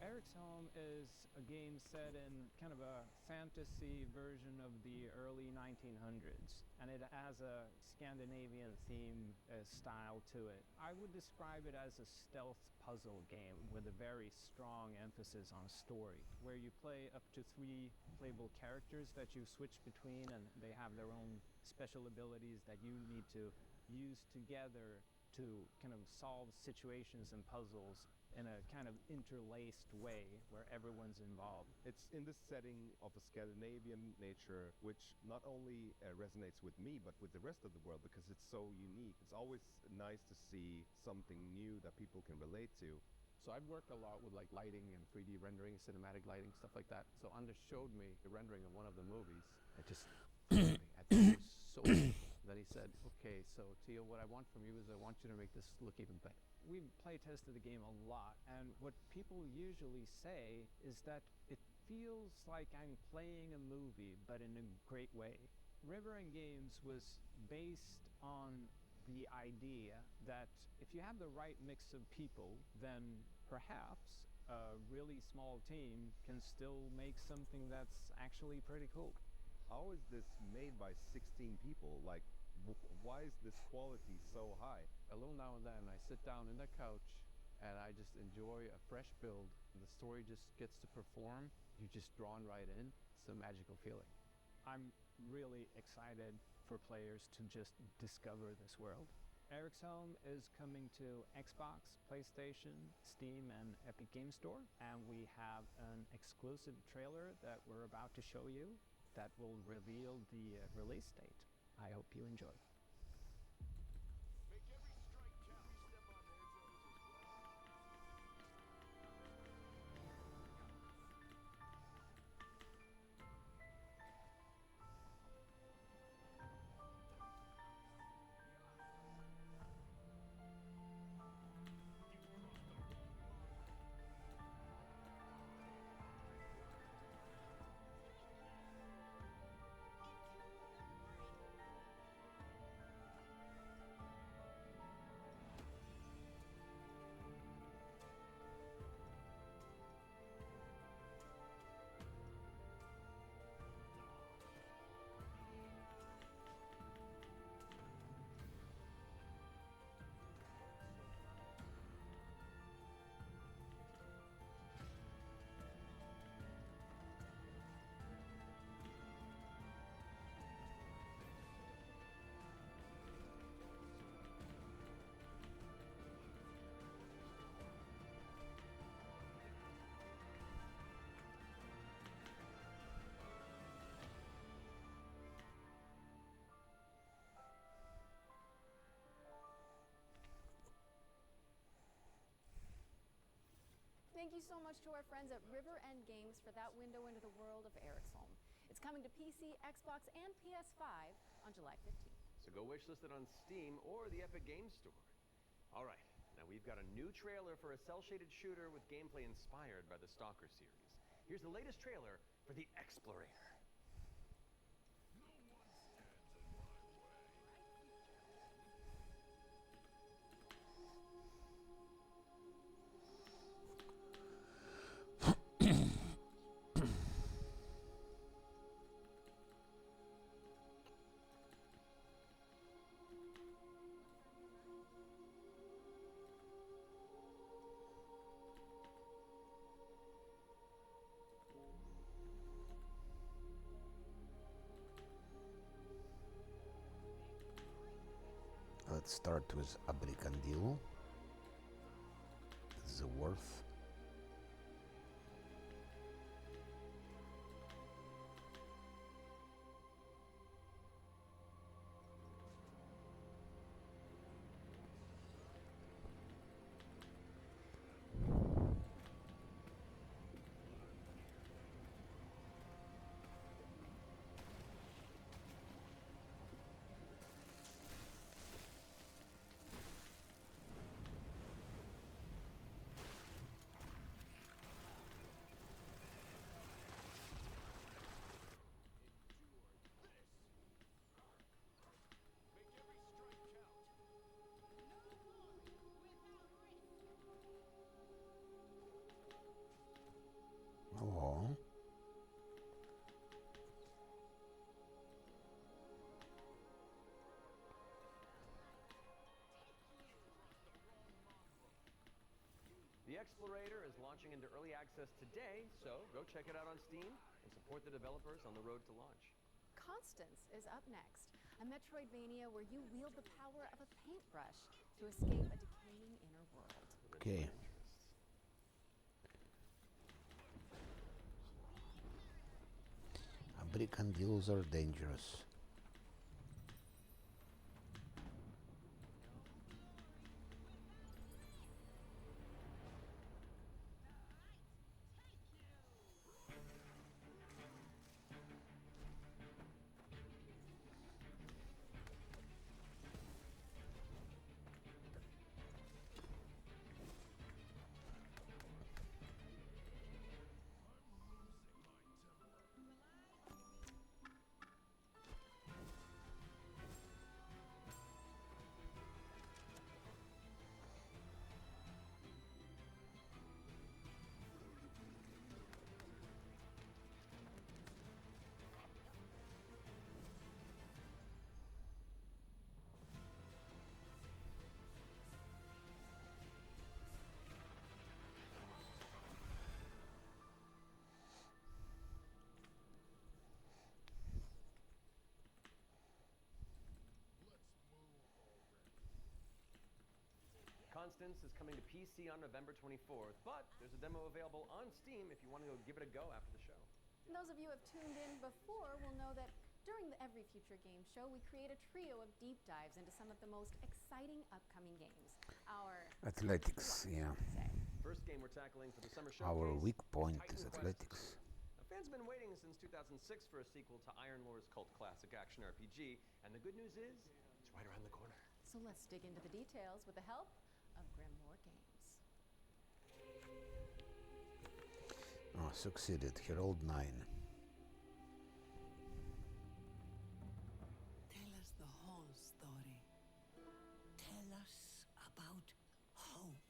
Eric's Home is a game set in kind of a fantasy version of the early 1900s, and it has a Scandinavian theme style to it. I would describe it as a stealth puzzle game with a very strong emphasis on story, where you play up to 3 playable characters that you switch between, and they have their own special abilities that you need to use together to kind of solve situations and puzzles in a kind of interlaced way where everyone's involved. It's in this setting of a Scandinavian nature, which not only resonates with me, but with the rest of the world, because it's so unique. It's always nice to see something new that people can relate to. So I've worked a lot with like lighting and 3D rendering, cinematic lighting, stuff like that. So Anders showed me the rendering of one of the movies. It just I think it was so beautiful. Then he said, okay, so Tio, what I want from you is I want you to make this look even better. We play tested the game a lot, and what people usually say is that it feels like I'm playing a movie, but in a great way. River and Games was based on the idea that if you have the right mix of people, then perhaps a really small team can still make something that's actually pretty cool. How is this made by 16 people? Like, why is this quality so high? A little now and then I sit down in the couch and I just enjoy a fresh build. The story just gets to perform. You're just drawn right in. It's a magical feeling. I'm really excited for players to just discover this world. Eric's Home is coming to Xbox, PlayStation, Steam, and Epic Game Store, and we have an exclusive trailer that we're about to show you that will reveal the release date. I hope you enjoy. Thank you so much to our friends at River End Games for that window into the world of Eric's It's coming to PC, Xbox, and PS5 on July 15th. So go wishlist it on Steam or the Epic Games Store. All right, now we've got a new trailer for a cel-shaded shooter with gameplay inspired by the Stalker series. Here's the latest trailer for The Explorator. Let's start with Abricandil. The Worth. Oh. The Explorator is launching into early access today, so go check it out on Steam and support the developers on the road to launch. Constance is up next, a Metroidvania where you wield the power of a paintbrush to escape a decaying inner world. Okay. Abricandils are dangerous. Constance is coming to PC on November 24th, but there's a demo available on Steam if you want to go give it a go after the show. And those of you who have tuned in before will know that during the Every Future Game Show, we create a trio of deep dives into some of the most exciting upcoming games. Our Athletics, yeah. First game we're tackling for the summer showcase. Our weak point Titan is Quest. athletics. Now, fans have been waiting since 2006 for a sequel to Iron Lore's cult classic action RPG, and the good news is, it's right around the corner. So let's dig into the details with the help of Grimoire Games. Oh, succeeded. Herald 9. Tell us the whole story. Tell us about hope.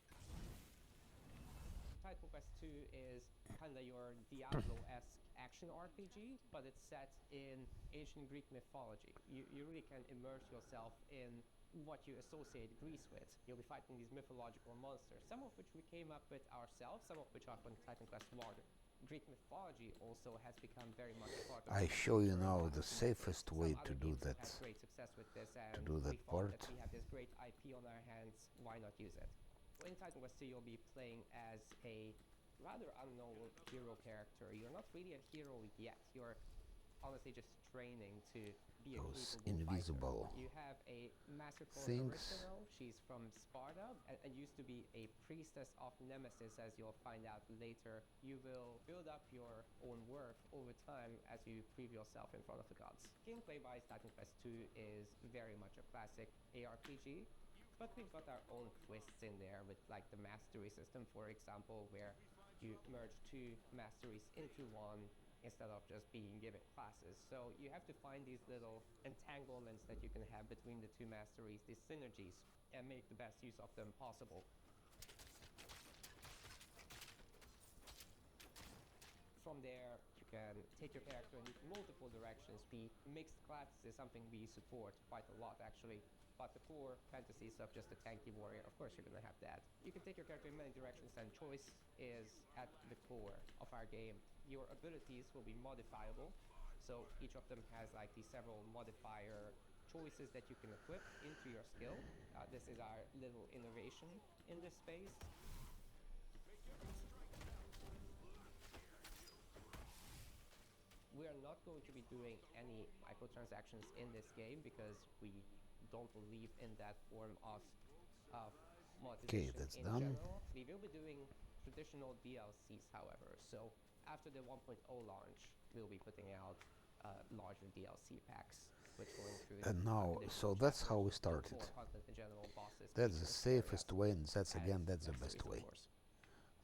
Titan Quest 2 is kind of your Diablo-esque action RPG, but it's set in ancient Greek mythology. You really can immerse yourself in what you associate Greece with. You'll be fighting these mythological monsters, some of which we came up with ourselves, some of which are from Titan Quest 1. Greek mythology also has become very much part of I show you now the safest way to do that. had great success with this, and To do that we thought part. that we have this great IP on our hands, why not use it? In Titan Quest 2, you'll be playing as a rather unknown hero character. You're not really a hero yet. You're honestly just training to be a Those capable invisible fighter. You have a Massacre things. original. She's from Sparta and used to be a priestess of Nemesis, as you'll find out later. You will build up your own worth over time as you prove yourself in front of the gods. Gameplay-wise, Titan Quest 2 is very much a classic ARPG, but we've got our own twists in there with like the mastery system, for example, where you merge two masteries into one instead of just being given classes. So you have to find these little entanglements that you can have between the two masteries, these synergies, and make the best use of them possible. From there, you can take your character in multiple directions. The mixed classes is something we support quite a lot, actually. But the core fantasy stuff, just a tanky warrior, of course you're gonna have that. You can take your character in many directions, and choice is at the core of our game. Your abilities will be modifiable, so each of them has like these several modifier choices that you can equip into your skill. This is our little innovation in this space. We are not going to be doing any microtransactions in this game because we don't believe in that form of monetization that's in done. general. We will be doing traditional DLCs, however. So after the 1.0 launch, we'll be putting out larger DLC packs, which will include And now, so that's how we started. more content in general, bosses, That's the features, safest areas, way, and that's and again, that's the masteries, best of way. course.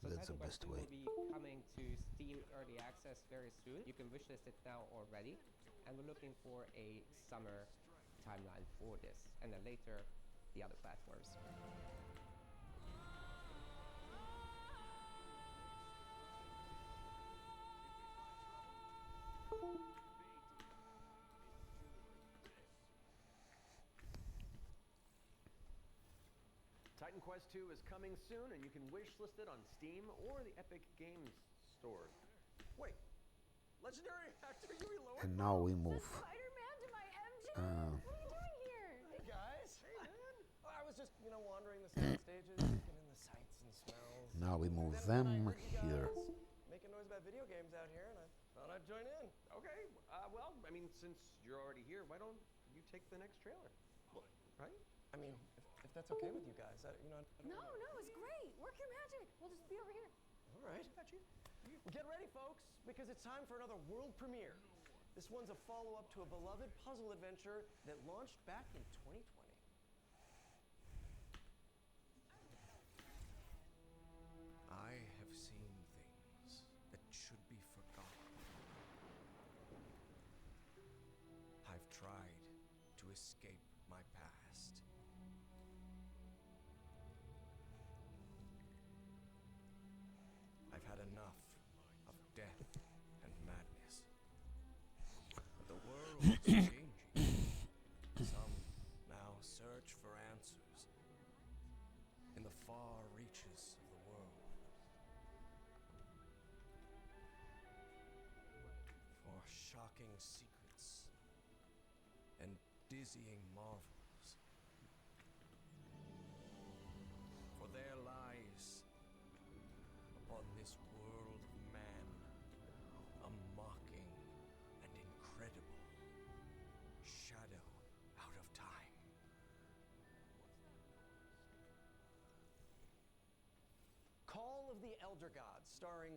So That's the Titan Quest best 2 way. will be coming to Steam Early Access very soon. You can wishlist it now already. And we're looking for a summer timeline for this. And then later, the other platforms. Titan Quest 2 is coming soon, and you can wishlist it on Steam or the Epic Games Store. Wait, legendary actor Yui Lowen? And now we move. Spider-Man to my MJ? Uh, What are you doing here? Hey guys! Hey man! Oh, I was just, wandering the sound stages, taking in the sights and smells. Now we move Then when them I heard you here. guys making noise about video games out here, and I thought I'd join in. Okay, well, I mean, since you're already here, why don't you take the next trailer? Well, right? I mean, if that's okay with you guys, I don't No, it's great. Work your magic. We'll just be over here. All right. Got you. Well, get ready, folks, because it's time for another world premiere. This one's a follow-up to a beloved puzzle adventure that launched back in 2020. I have seen things that should be forgotten. I've tried to escape my past. I've had enough of death and madness. But the world is changing. Some now search for answers in the far reaches of the world. For shocking secrets and dizzying marvels. For there lies upon this world of man a mocking and incredible shadow out of time. Call of the Elder Gods, starring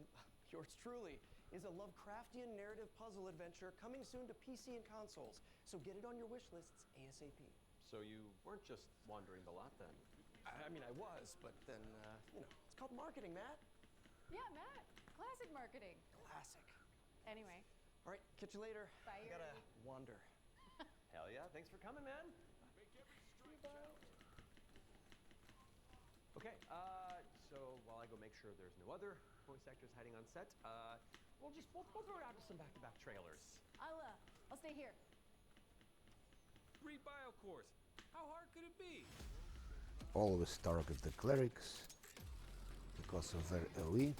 yours truly, is a Lovecraftian narrative puzzle adventure coming soon to PC and consoles. So get it on your wish lists ASAP. So you weren't just wandering the lot then? I mean, I was, but then, it's called marketing, Matt. Yeah, Matt. Classic marketing. Classic. Anyway. All right, catch you later. Bye, I gotta Yuri. wander. Hell yeah, thanks for coming, man. Okay, so while I go make sure there's no other voice actors hiding on set, we'll throw it out to some back-to-back trailers. I'll stay here. Read bio course. How hard could it be? Always target the clerics because of their AoE.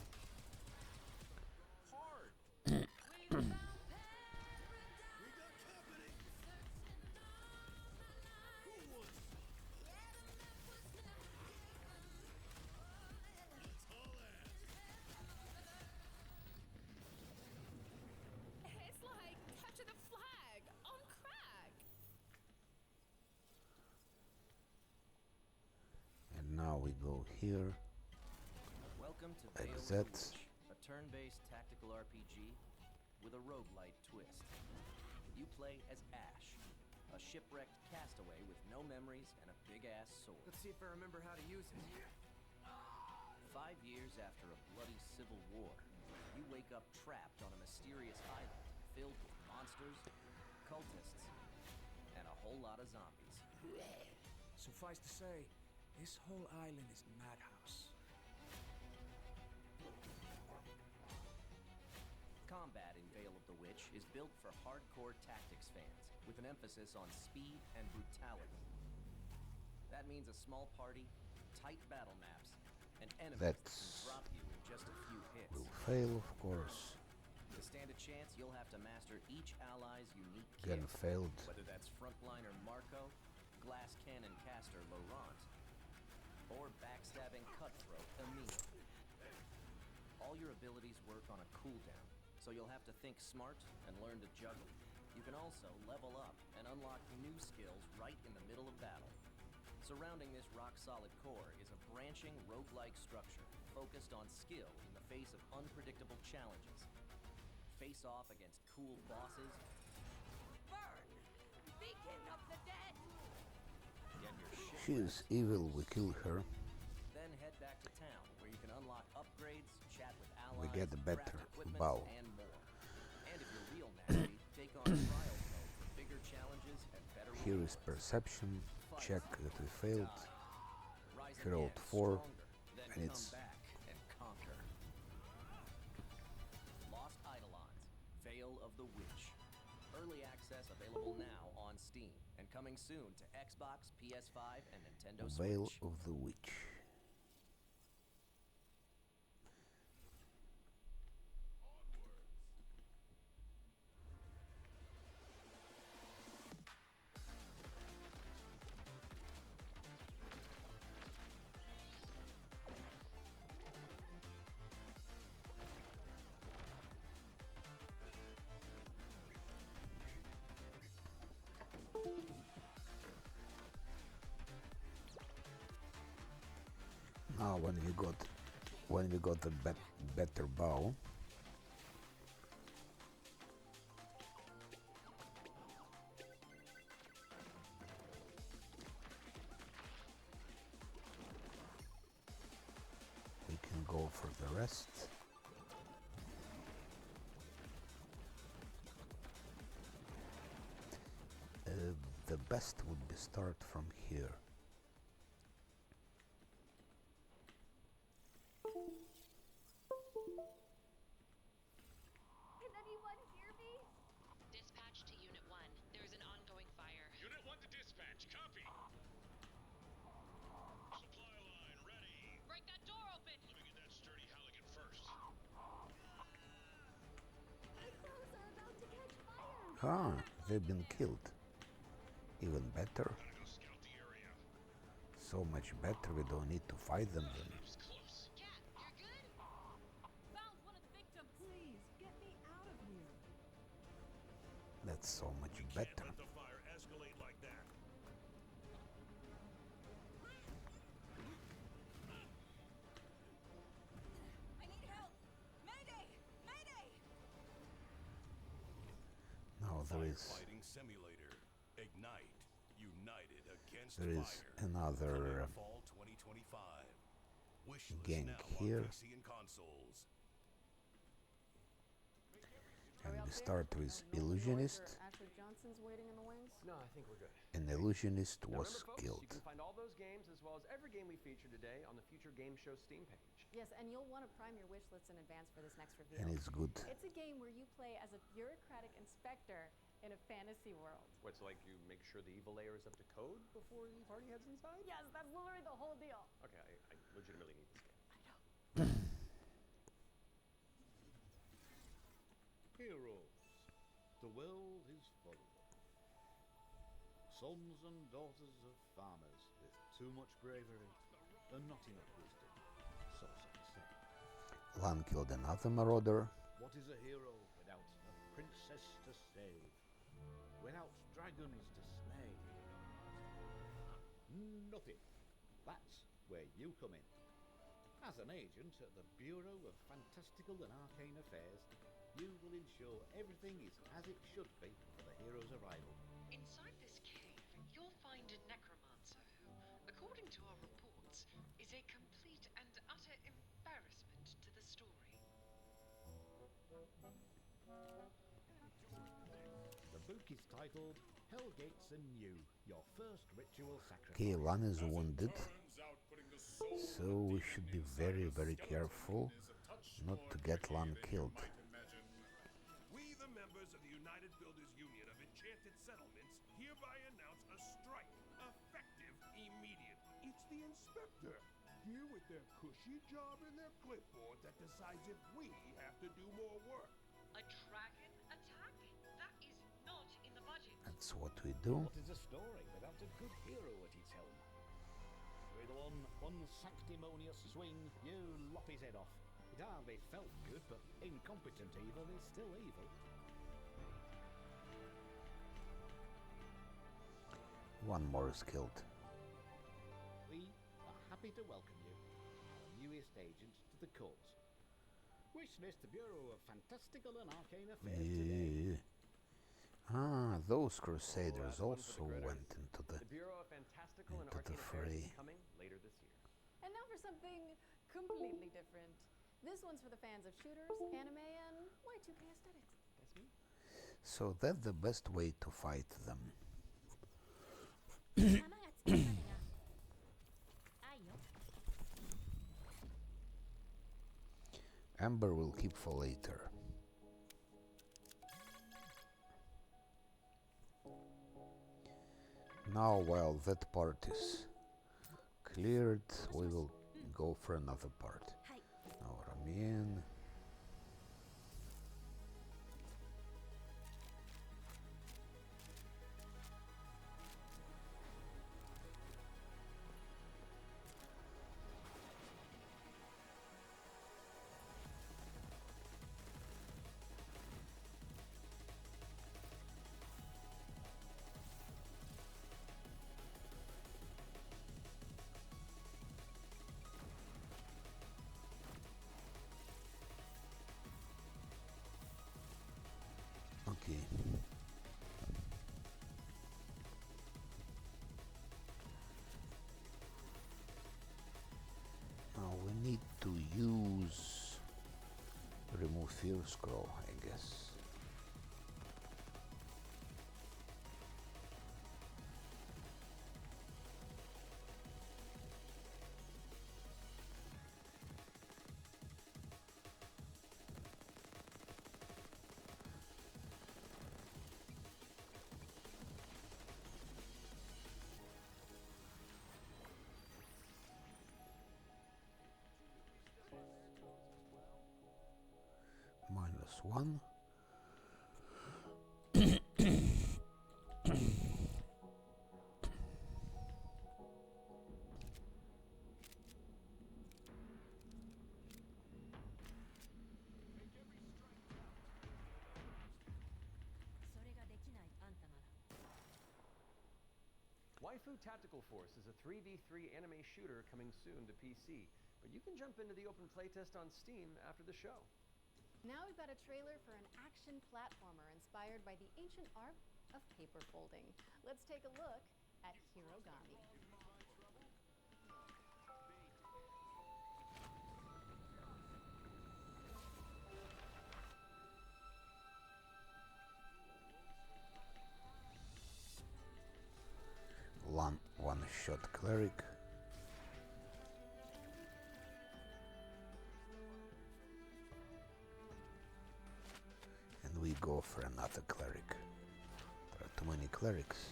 It's like touching the we go here. Welcome to Like Veil of that. the Witch, a turn-based tactical RPG with a roguelite twist. You play as Ash, a shipwrecked castaway with no memories and a big-ass sword. Let's see if I remember how to use it. 5 years after a bloody civil war, you wake up trapped on a mysterious island filled with monsters, cultists, and a whole lot of zombies. Suffice to say, this whole island is a madhouse. Combat in Veil of the Witch is built for hardcore tactics fans, with an emphasis on speed and brutality. That means a small party, tight battle maps, and enemies that can drop you in just a few hits. Will fail, of course. To stand a chance, you'll have to master each ally's unique Again, kit, failed. whether that's frontliner Marco, glass cannon caster Laurent, or backstabbing cutthroat Emile. All your abilities work on a cooldown, so you'll have to think smart and learn to juggle. You can also level up and unlock new skills right in the middle of battle. Surrounding this rock-solid core is a branching roguelike structure focused on skill in the face of unpredictable challenges. Face off against cool bosses. Burn! Beacon of the dead! Get your shit She is evil, we kill her. Then head back to town, where you can unlock upgrades, chat with allies, We get a better craft equipment, bow. and more. And if you're real nasty, take on trial mode for bigger challenges and better Here is rewards. perception. Check that we failed. Rise He rolled again, 4, stronger, then and come it's back and conquer. Lost Eidolons, Veil of the Witch. Early access available now on Steam, and coming soon to Xbox, PS5, and Nintendo Veil Switch. of the Witch. Now when we got the better bow, we can go for the rest. The best would be start from here. Can anyone hear me? Dispatch to Unit 1. There is an ongoing fire. Unit 1 to dispatch. Copy. Supply line ready. Break that door open! Let me get that sturdy Halligan first. The crows are about to catch fire. Ah, they've been killed. Even better. Gotta go scout the area. So much better, we don't need to fight them then. That was close. Cat, you're good? Found one of the victims. Please, get me out of here. That's so much Can't better. let the fire escalate like that. I need help! Mayday! Mayday! Now there is Fighting simulator. Ignite. United against there is fire. another Fall 2025. Wishlist gang now here. on PC and consoles. And we start with Illusionist. Ashley Johnson's waiting in the wings. No, I think we're good. An Illusionist Now was remember, folks, killed. you can find all those games as well as every game we feature today on the Future Game Show Steam page. Yes, and you'll want to prime your wish lists in advance for this next reveal. And it's good. It's a game where you play as a bureaucratic inspector in a fantasy world. What's like you make sure the evil layer is up to code before the party heads inside? Yes, that's literally the whole deal. Okay, I legitimately need this game. Heroes. The world is full of them. Sons and daughters of farmers with too much bravery and not enough wisdom. So some say. Lan killed another marauder. What is a hero without a princess to save? Without dragons to slay? Nothing. That's where you come in. As an agent at the Bureau of Fantastical and Arcane Affairs, you will ensure everything is as it should be for the hero's arrival. Inside this cave, you'll find a necromancer who, according to our reports, is a complete and utter embarrassment to the story. The book is titled Hellgates Anew, your first ritual sacrifice. Okay, Lan is wounded, so we should be very, very careful not to get Lan killed. We, the members of the United Builders Union of Enchanted Settlements, hereby announce a strike, effective immediately. It's the inspector, here with their cushy job and their clipboard, that decides if we have to do more work. A dragon attack? That is not in the budget. That's what we do. What is a story without a good hero at its helm? With one sanctimonious swing, you lop his head off. It hardly felt good, but incompetent evil is still evil. One more is killed. We are happy to welcome you, our newest agent, to the court. We dismiss the Bureau of Fantastical and Arcane Affairs today. Ah, those crusaders also went into the Bureau of Fantastical and Arcane fray. Affairs is coming later this year. And now for something completely different. This one's for the fans of shooters, anime, and Y2K aesthetics. That's me. So that's the best way to fight them. Amber will keep for later. Now, while that part is cleared, we will go for another part. Now, Ramien. Okay. Now we need to use remove fear scroll, I guess. -1. Waifu Tactical Force is a 3v3 anime shooter coming soon to PC, but you can jump into the open playtest on Steam after the show. Now we've got a trailer for an action platformer inspired by the ancient art of paper folding. Let's take a look at Hirogami. One-shot cleric. And we go for another cleric. There are too many clerics.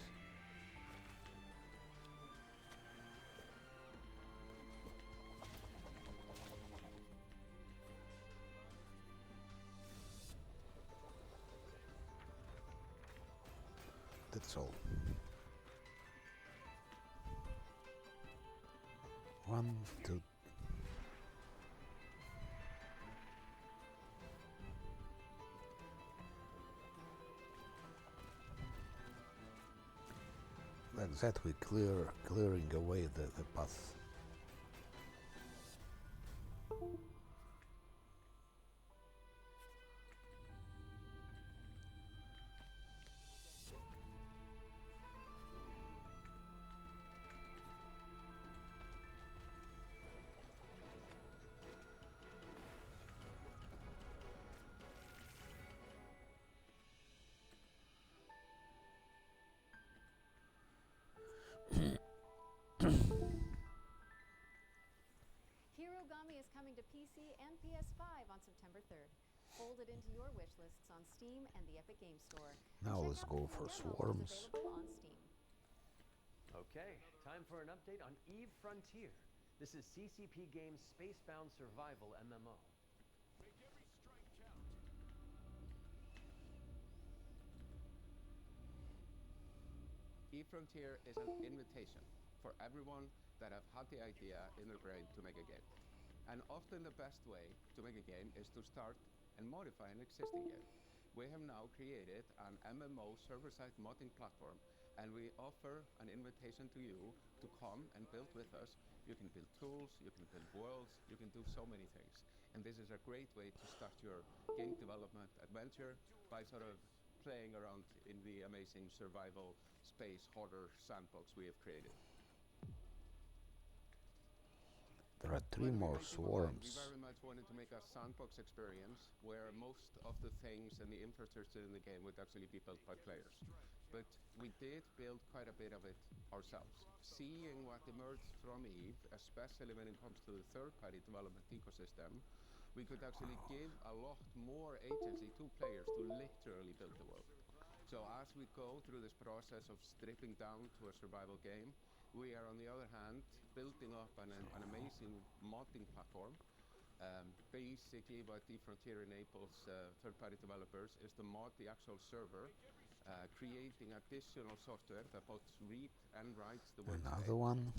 That's all. 1, 2. Like that we clearing away the path. Origami is coming to PC and PS5 on September 3rd. Fold it into your wish lists on Steam and the Epic Game Store. Now Check let's out go the for free demo, swarms. which is available on Steam. Okay, time for an update on Eve Frontier. This is CCP Games' Spacebound Survival MMO. eFrontier is an invitation for everyone that have had the idea in their brain to make a game. And often the best way to make a game is to start and modify an existing game. We have now created an MMO server-side modding platform, and we offer an invitation to you to come and build with us. You can build tools, you can build worlds, you can do so many things. And this is a great way to start your game development adventure by sort of playing around in the amazing survival space horror sandbox we have created. There are 3 more swarms. We very much wanted to make a sandbox experience where most of the things and the infrastructure in the game would actually be built by players. But we did build quite a bit of it ourselves. Seeing what emerged from Eve, especially when it comes to the third-party development ecosystem, we could actually give a lot more agency to players to literally build the world. So as we go through this process of stripping down to a survival game, we are on the other hand building up an amazing modding platform. Basically what eFrontier enables third-party developers is to mod the actual server, creating additional software that both read and writes the workspace. Another one.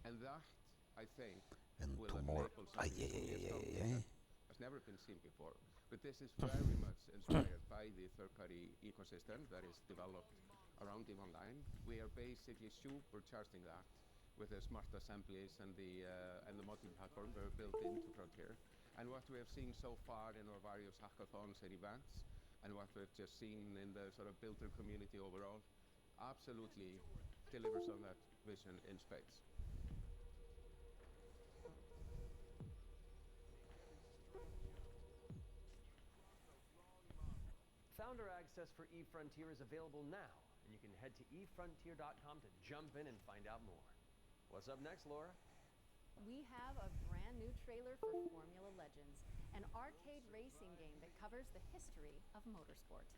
And that, I think, And will 2 more. enable something that has never been seen before. But this is very much inspired by the third-party ecosystem that is developed around Eve Online. We are basically supercharging that with the smart assemblies and the modding platform that are built into Frontier. And what we have seen so far in our various hackathons and events, and what we've just seen in the sort of builder community overall, absolutely delivers on that vision in spades. Founder access for eFrontier is available now, and you can head to efrontier.com to jump in and find out more. What's up next, Laura? We have a brand new trailer for Formula Legends, an arcade racing game that covers the history of motorsport.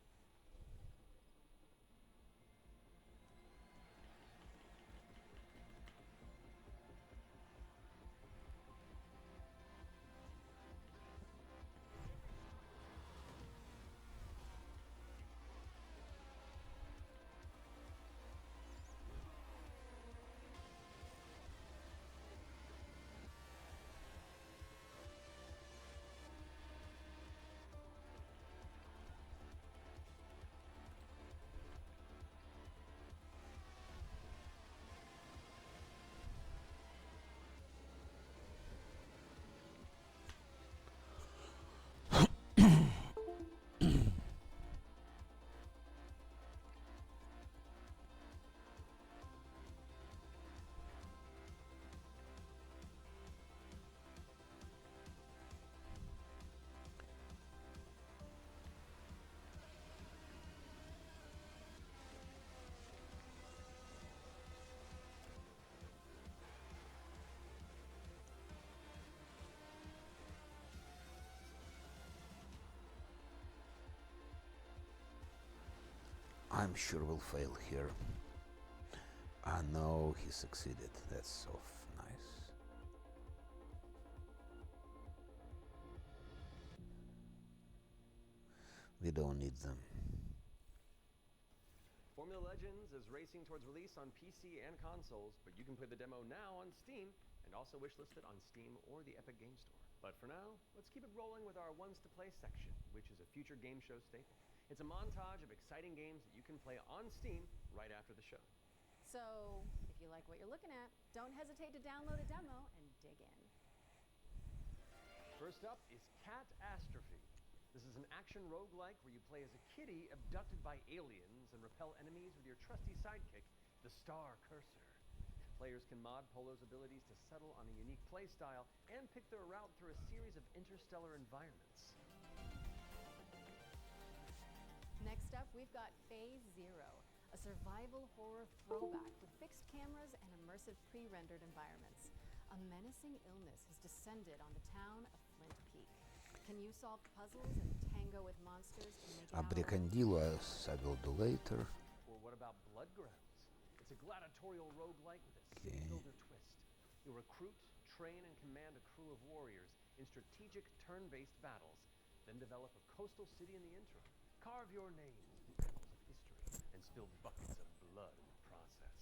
I'm sure we'll fail here. I know he succeeded. That's so nice. We don't need them. Formula Legends is racing towards release on PC and consoles, but you can play the demo now on Steam and also wishlist it on Steam or the Epic Game Store. But for now, let's keep it rolling with our Ones to Play section, which is a future game show staple. It's a montage of exciting games that you can play on Steam right after the show. So, if you like what you're looking at, don't hesitate to download a demo and dig in. First up is Catastrophe. This is an action roguelike where you play as a kitty abducted by aliens and repel enemies with your trusty sidekick, the Star Cursor. Players can mod Polo's abilities to settle on a unique playstyle and pick their route through a series of interstellar environments. Next up, we've got Phase Zero, a survival horror throwback with fixed cameras and immersive pre-rendered environments. A menacing illness has descended on the town of Flint Peak. Can you solve puzzles and tango with monsters to make it out alive? Abricandilo, I will do later. Or what about Bloodgrounds? It's a gladiatorial roguelike with a city builder twist. You'll recruit, train, and command a crew of warriors in strategic turn-based battles, then develop a coastal city in the interim. Carve your name in the annals of history and spill buckets of blood in the process.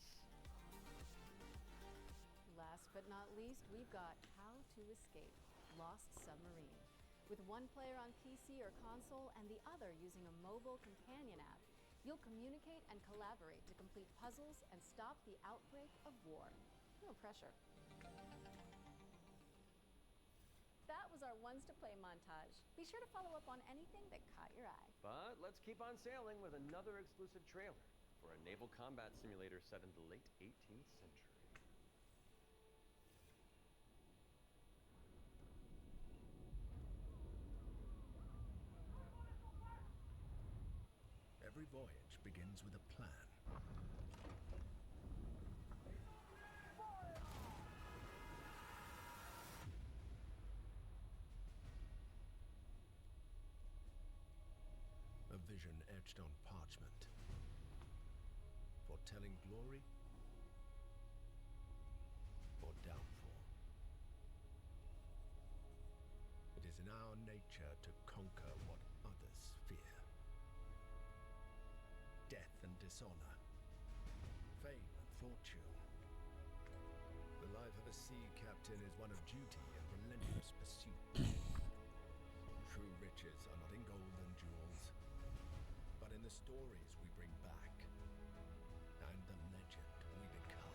Last but not least, we've got How to Escape, Lost Submarine. With one player on PC or console and the other using a mobile companion app, you'll communicate and collaborate to complete puzzles and stop the outbreak of war. No pressure. That was our Ones to Play montage. Be sure to follow up on anything that caught your eye. But let's keep on sailing with another exclusive trailer for a naval combat simulator set in the late 18th century. Every voyage begins with a plan. A vision etched on parchment, foretelling glory or downfall. It is in our nature to conquer what others fear. Death and dishonor, fame and fortune. The life of a sea captain is one of duty and relentless pursuit. True riches are not in gold and jewels, but in the stories we bring back and the legend we become.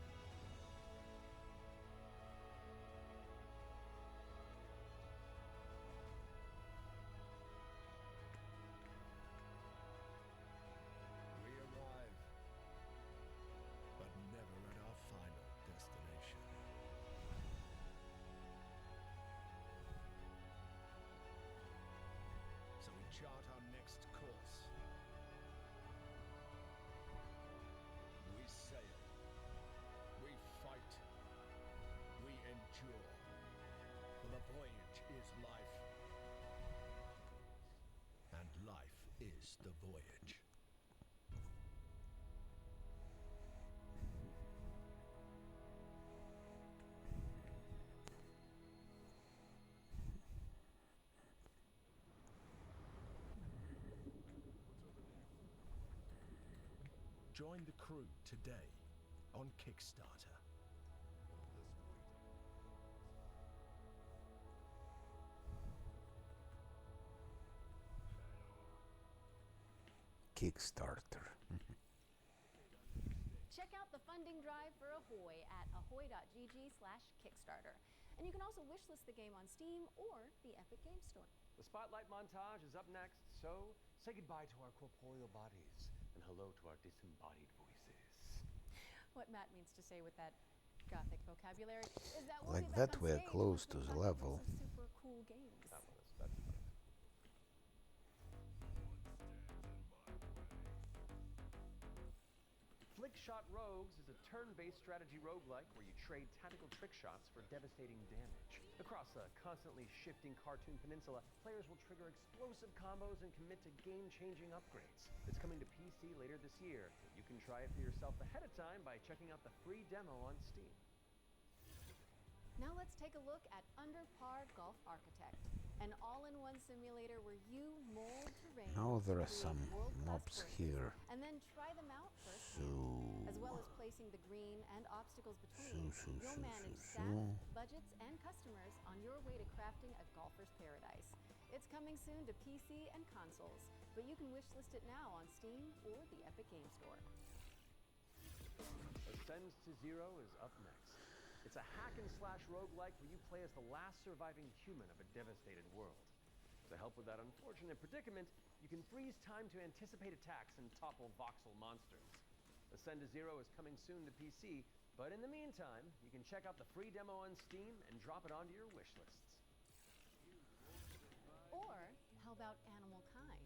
We arrive, but never at our final destination. So we chart our next course. We sail. We fight. We endure. For the voyage is life. And life is the voyage. Join the crew today on Kickstarter. Kickstarter. Check out the funding drive for Ahoy at ahoy.gg/Kickstarter. And you can also wishlist the game on Steam or the Epic Games Store. The Spotlight montage is up next, so say goodbye to our corporeal bodies and hello to our disembodied voices. What Matt means to say with that gothic vocabulary is that we'll Like be back that on we're stage close with to the some level. super cool games. That's Flickshot Rogues is a turn-based strategy roguelike where you trade tactical trick shots for devastating damage. Across a constantly shifting cartoon peninsula, players will trigger explosive combos and commit to game-changing upgrades. It's coming to PC later this year. You can try it for yourself ahead of time by checking out the free demo on Steam. Now let's take a look at Under Par Golf Architect, an all-in-one simulator where you mold terrain, Now there are create some world-class mobs courses, here. and then try them out So firsthand, as well as placing the green and obstacles between. You'll manage staff, budgets, and customers on your way to crafting a golfer's paradise. It's coming soon to PC and consoles, but you can wishlist it now on Steam or the Epic Games Store. Ascends to Zero is up next. It's a hack-and-slash roguelike where you play as the last surviving human of a devastated world. To help with that unfortunate predicament, you can freeze time to anticipate attacks and topple voxel monsters. Ascend to Zero is coming soon to PC, but in the meantime, you can check out the free demo on Steam and drop it onto your wish lists. Or how about Animal Kind?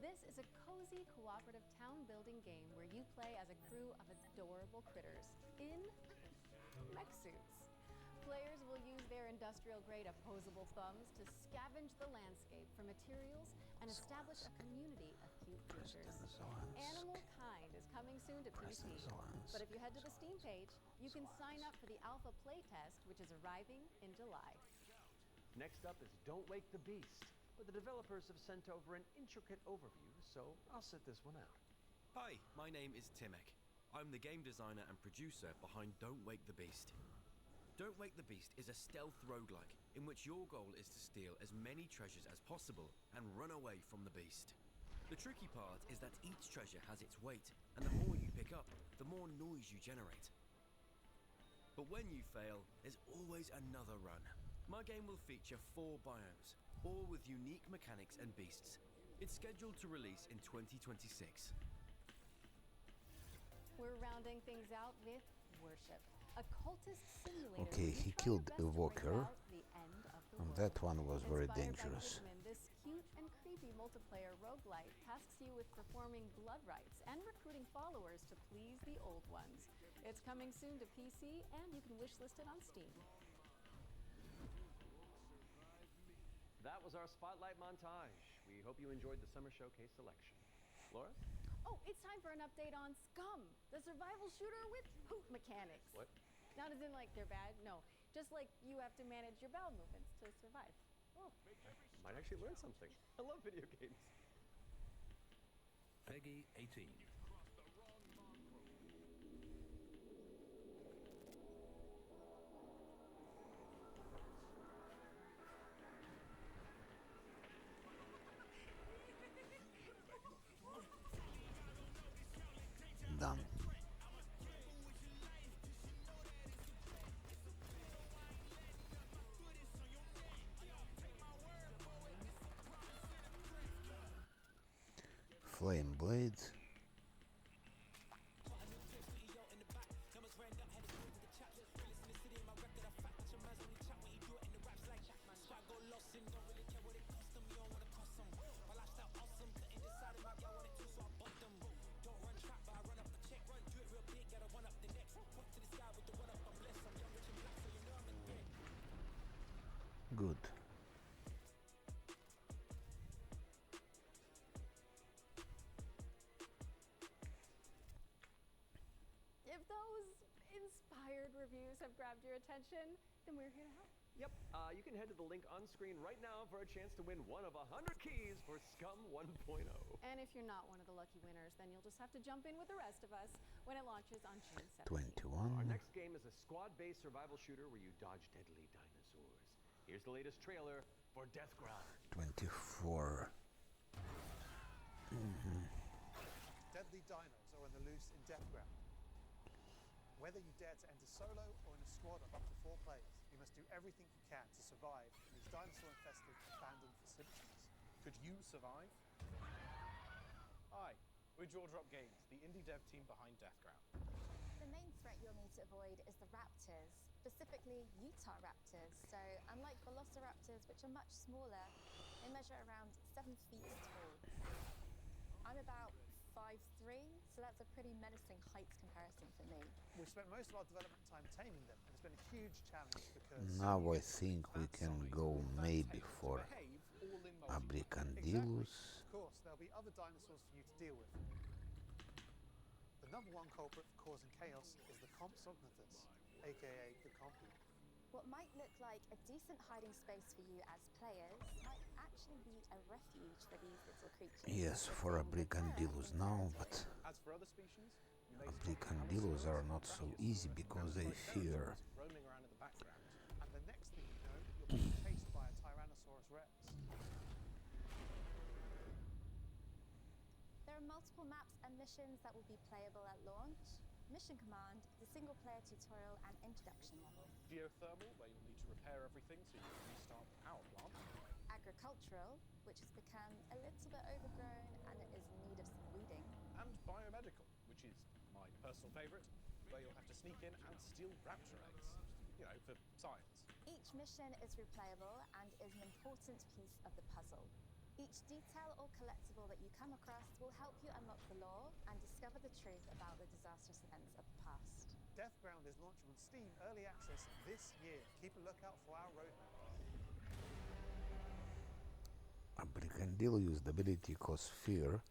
This is a cozy cooperative town-building game where you play as a crew of adorable critters in mech suits. Players will use their industrial-grade opposable thumbs to scavenge the landscape for materials and establish a community of cute creatures. Animal Kind is coming soon to PC, but if you head to the Steam page, you can sign up for the alpha playtest, which is arriving in July. Next up is Don't Wake the Beast, where the developers have sent over an intricate overview, so I'll sit this one out. Hi, my name is Timek. I'm the game designer and producer behind Don't Wake the Beast. Don't Wake the Beast is a stealth roguelike in which your goal is to steal as many treasures as possible and run away from the beast. The tricky part is that each treasure has its weight, and the more you pick up, the more noise you generate. But when you fail, there's always another run. My game will feature 4 biomes, all with unique mechanics and beasts. It's scheduled to release in 2026. We're rounding things out with Worship, a cultist simulator. Okay, he killed a walker, and that one was very dangerous. This cute and creepy multiplayer roguelite tasks you with performing blood rites and recruiting followers to please the old ones. It's coming soon to PC, and you can wishlist it on Steam. That was our spotlight montage. We hope you enjoyed the Summer Showcase selection. Laura? Oh, it's time for an update on Scum, the survival shooter with hoot mechanics. What? Not as in like they're bad, no. Just like you have to manage your bowel movements to survive. Oh, I might actually learn something. I love video games. Peggy 18. Done. Flame blade. Good. If those inspired reviews have grabbed your attention, then we're here to help. Yep, you can head to the link on screen right now for a chance to win one of 100 keys for Scum 1.0. And if you're not one of the lucky winners, then you'll just have to jump in with the rest of us when it launches on June 7th. 21. Our next game is a squad-based survival shooter where you dodge deadly dinosaurs. Here's the latest trailer for Deathground. 24. Deadly dinos are on the loose in Deathground. Whether you dare to enter solo or in a squad of up to 4 players, you must do everything you can to survive in these dinosaur-infested abandoned facilities. Could you survive? Hi, we're Jaw Drop Games, the indie dev team behind Deathground. The main threat you'll need to avoid is the raptors, specifically Utah raptors. So unlike velociraptors, which are much smaller, they measure around 7 feet tall. I'm about 5'3", so that's a pretty menacing height comparison for me. We've spent most of our development time taming them, and it's been a huge challenge because... Now I think we can go maybe for Abricandilus. Of course, there'll be other dinosaurs for you to deal with. The number one culprit for causing chaos is the Compsognathus, aka the Compy. What might look like a decent hiding space for you as players might actually be a refuge for these little creatures. Yes, for Abricandilus now, but As for other species, you may Abricandilus are not so easy because they fear. roaming around in the background. And the next thing you know, you'll be chased by a Tyrannosaurus Rex. There are multiple maps and missions that will be playable at launch. Mission Command, the single-player tutorial and introduction level. Geothermal, where you'll need to repair everything so you can restart the power plant. Agricultural, which has become a little bit overgrown and it is in need of some weeding. And biomedical, which is my personal favourite, where you'll have to sneak in and steal raptor eggs. You know, for science. Each mission is replayable and is an important piece of the puzzle. Each detail or collectible that you come across will help you unlock the lore and discover the truth about the disastrous events of the past. Deathground is launching on Steam Early Access this year. Keep a lookout for our roadmap. Brigandil usability costs fear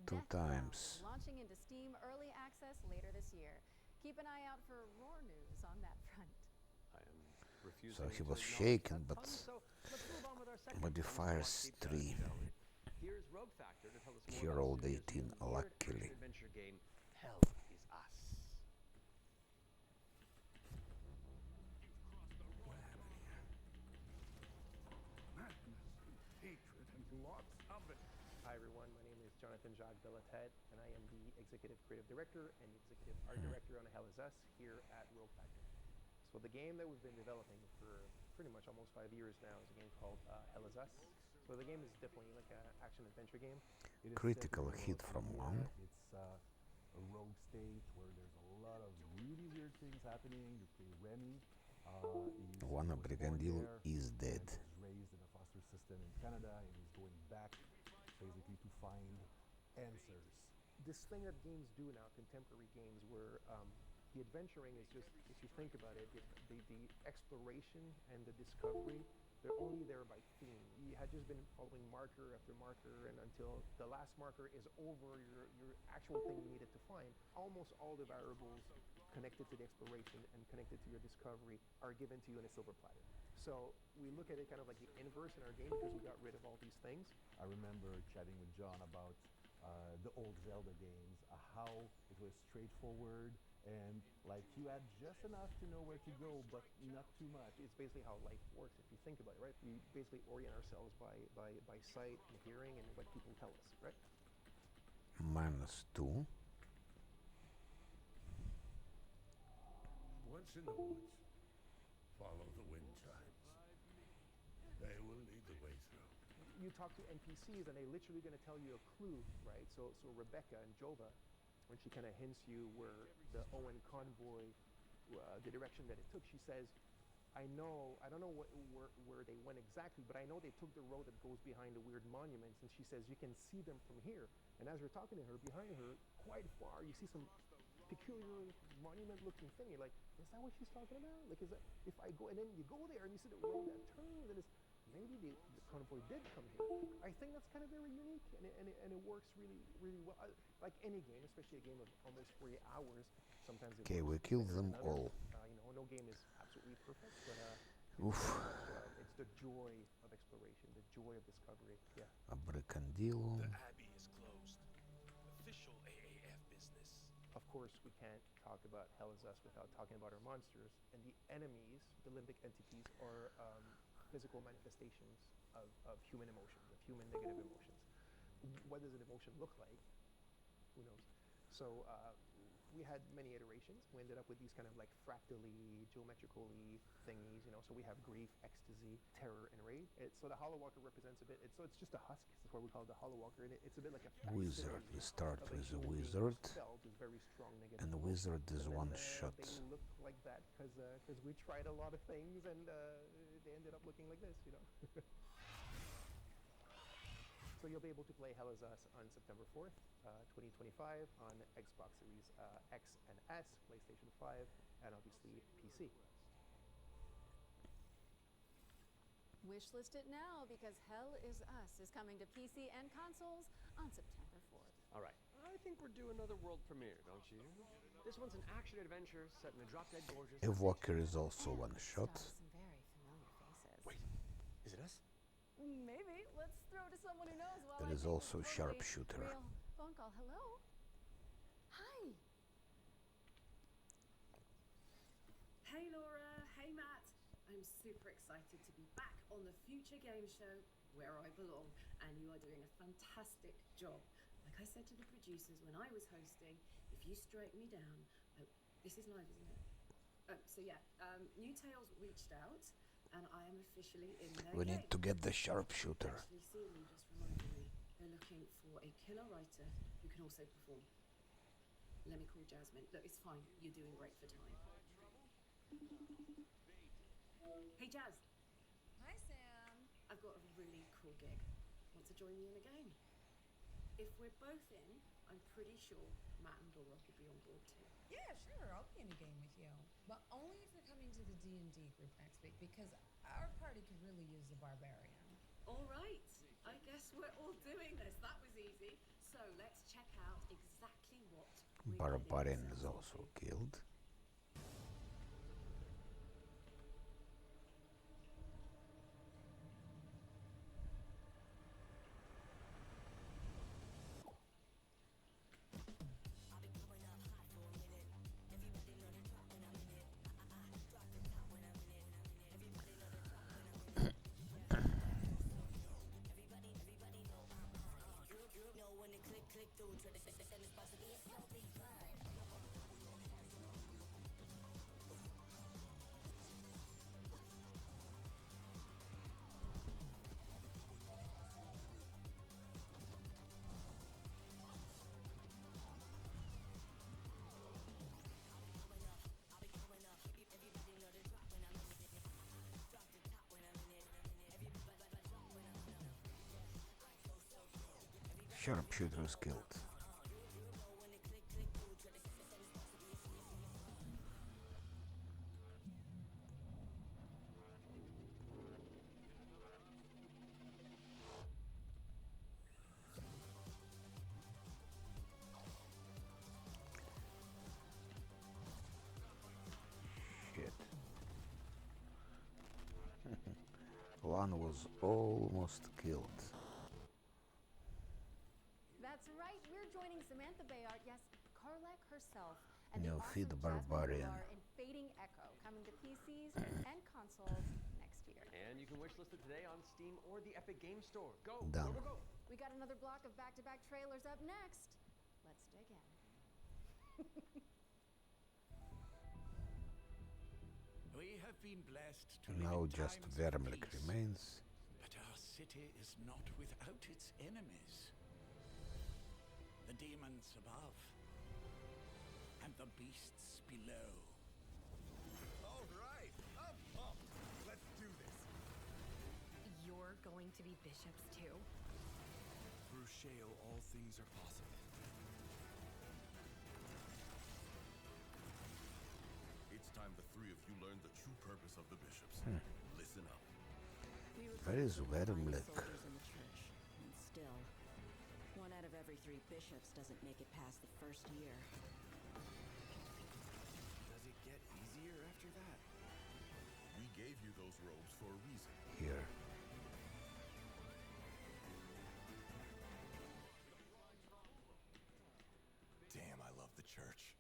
2 Deathground times. is launching into Steam Early Access later this year. Keep an eye out for more news on that front. I am refusing So he to was acknowledge shaken, that but pun, so let's move on with our second modifiers Deep dive, 3. shall we? Here's Rogue Factor to tell us more He about rolled Studios' 18 new weird luckily. action-adventure game, Hell is Us. Madness, hatred, and lots of it. Hi everyone, my name is Jonathan Jacques Delatet, and I am the Executive Creative Director and Executive Art Director on Hell is Us here at Rogue Factor. So the game that we've been developing for pretty much almost 5 years now is a game called Hell is Us. So the game is definitely like an action-adventure game. It is Critical set in hit from Colombia. 1. It's a rogue state where there's a lot of really weird things happening. You play Remy. One was born Brigandil there is dead. and was raised in a foster system in Canada, and he's going back basically to find answers. This thing that games do now, contemporary games, where the adventuring is just, if you think about it, the exploration and the discovery, they're only there by theme. You had just been following marker after marker, and until the last marker is over your actual thing you needed to find, almost all the variables connected to the exploration and connected to your discovery are given to you in a silver platter. So we look at it kind of like the inverse in our game because we got rid of all these things. I remember chatting with John about the old Zelda games, how it was straightforward and like you had just enough to know where to go, but not too much. It's basically how life works if you think about it, right? We basically orient ourselves by sight and hearing and what people tell us, right? -2. Once in the woods, follow the wind chimes. They will lead the way through. You talk to NPCs and they're literally going to tell you a clue, right? So Rebecca and Jova, when she kind of hints you where the Owen convoy, the direction that it took, she says, I don't know where they went exactly, but I know they took the road that goes behind the weird monuments, and she says you can see them from here. And as you're talking to her, behind her, quite far, you see some peculiar monument-looking thing. You're like, is that what she's talking about? Like, is that if I go and then you go there and you see the road that turns, and it's maybe the convoy did come here. I think that's kind of very unique, and it works really, really well. Like any game, especially a game of almost 3 hours, sometimes it Okay, we works killed better them than others. all. No game is absolutely perfect, but Oof. it's the joy of exploration, the joy of discovery. Yeah. Brigandil. The Abbey is closed. Official AAF business. Of course, we can't talk about Hell is Us without talking about our monsters. And the enemies, the limbic entities, are physical manifestations of human emotions, of human negative emotions. What does an emotion look like? Who knows? So we had many iterations. We ended up with these kind of like fractally, geometrically thingies, So we have grief, ecstasy, terror, and rage. So the Hollow Walker represents a bit. It's just a husk. That's why we call it the Hollow Walker. And it's a bit like a Wizard. We start of with a human being wizard. who's felt with very strong negative And the emotions. wizard is And then, one shot. They look like that because we tried a lot of things and they ended up looking like this, So you'll be able to play Hell is Us on September 4th, 2025 on Xbox Series X and S, PlayStation 5, and obviously PC. Wishlist it now because Hell is Us is coming to PC and consoles on September 4th. All right, I think we're due another world premiere, don't you? This one's an action-adventure set in a drop-dead gorgeous... Evoker is also one shot. Some very familiar faces. Wait, is it us? Maybe. Let's throw to someone who knows. While There I is take also this sharpshooter. real phone call. Hello? Hi. Hey Laura, hey Matt. I'm super excited to be back on the Future Game Show where I belong, and you are doing a fantastic job. Like I said to the producers when I was hosting, if you straighten me down, this is live, isn't it? New Tales reached out, and I am officially in their We game. need to get the sharpshooter. Actually, Sealy just reminded me they're looking for a killer writer who can also perform. Let me call Jasmine. Look, it's fine. You're doing great for time. Hey, Jazz. Hi, Sam. I've got a really cool gig. Want to join me in a game? If we're both in, I'm pretty sure Matt and Laura will be on board too. Yeah, sure, I'll be in a game with you. But only if you're coming to the D&D group next week, because our party could really use a barbarian. All right. I guess we're all doing this. That was easy. So let's check out exactly what Barbarian is also killed. Sharpshooter was killed. Shit. One was almost killed. That's right, we're joining Samantha Bayard, yes, Karlak herself, and No, the feed awesome the barbarian. Jasmine Villar in Fading Echo, coming to PCs and consoles next year. And you can wishlist it today on Steam or the Epic Game Store. Go, Done. go, go, go. We got another block of back-to-back trailers up next. Let's dig in. We have been blessed to Now live in just times of Vermlik peace, remains. but our city is not without its enemies. The demons above and the beasts below. All right, I'm pumped. Let's do this. You're going to be bishops too? Through Shale, all things are possible. It's time the three of you learn the true purpose of the bishops. Listen up. Where is Vermlik? Soldiers in the church, and still, 1 out of every 3 bishops doesn't make it past the first year. Does it get easier after that? We gave you those robes for a reason. Here. Damn, I love the church.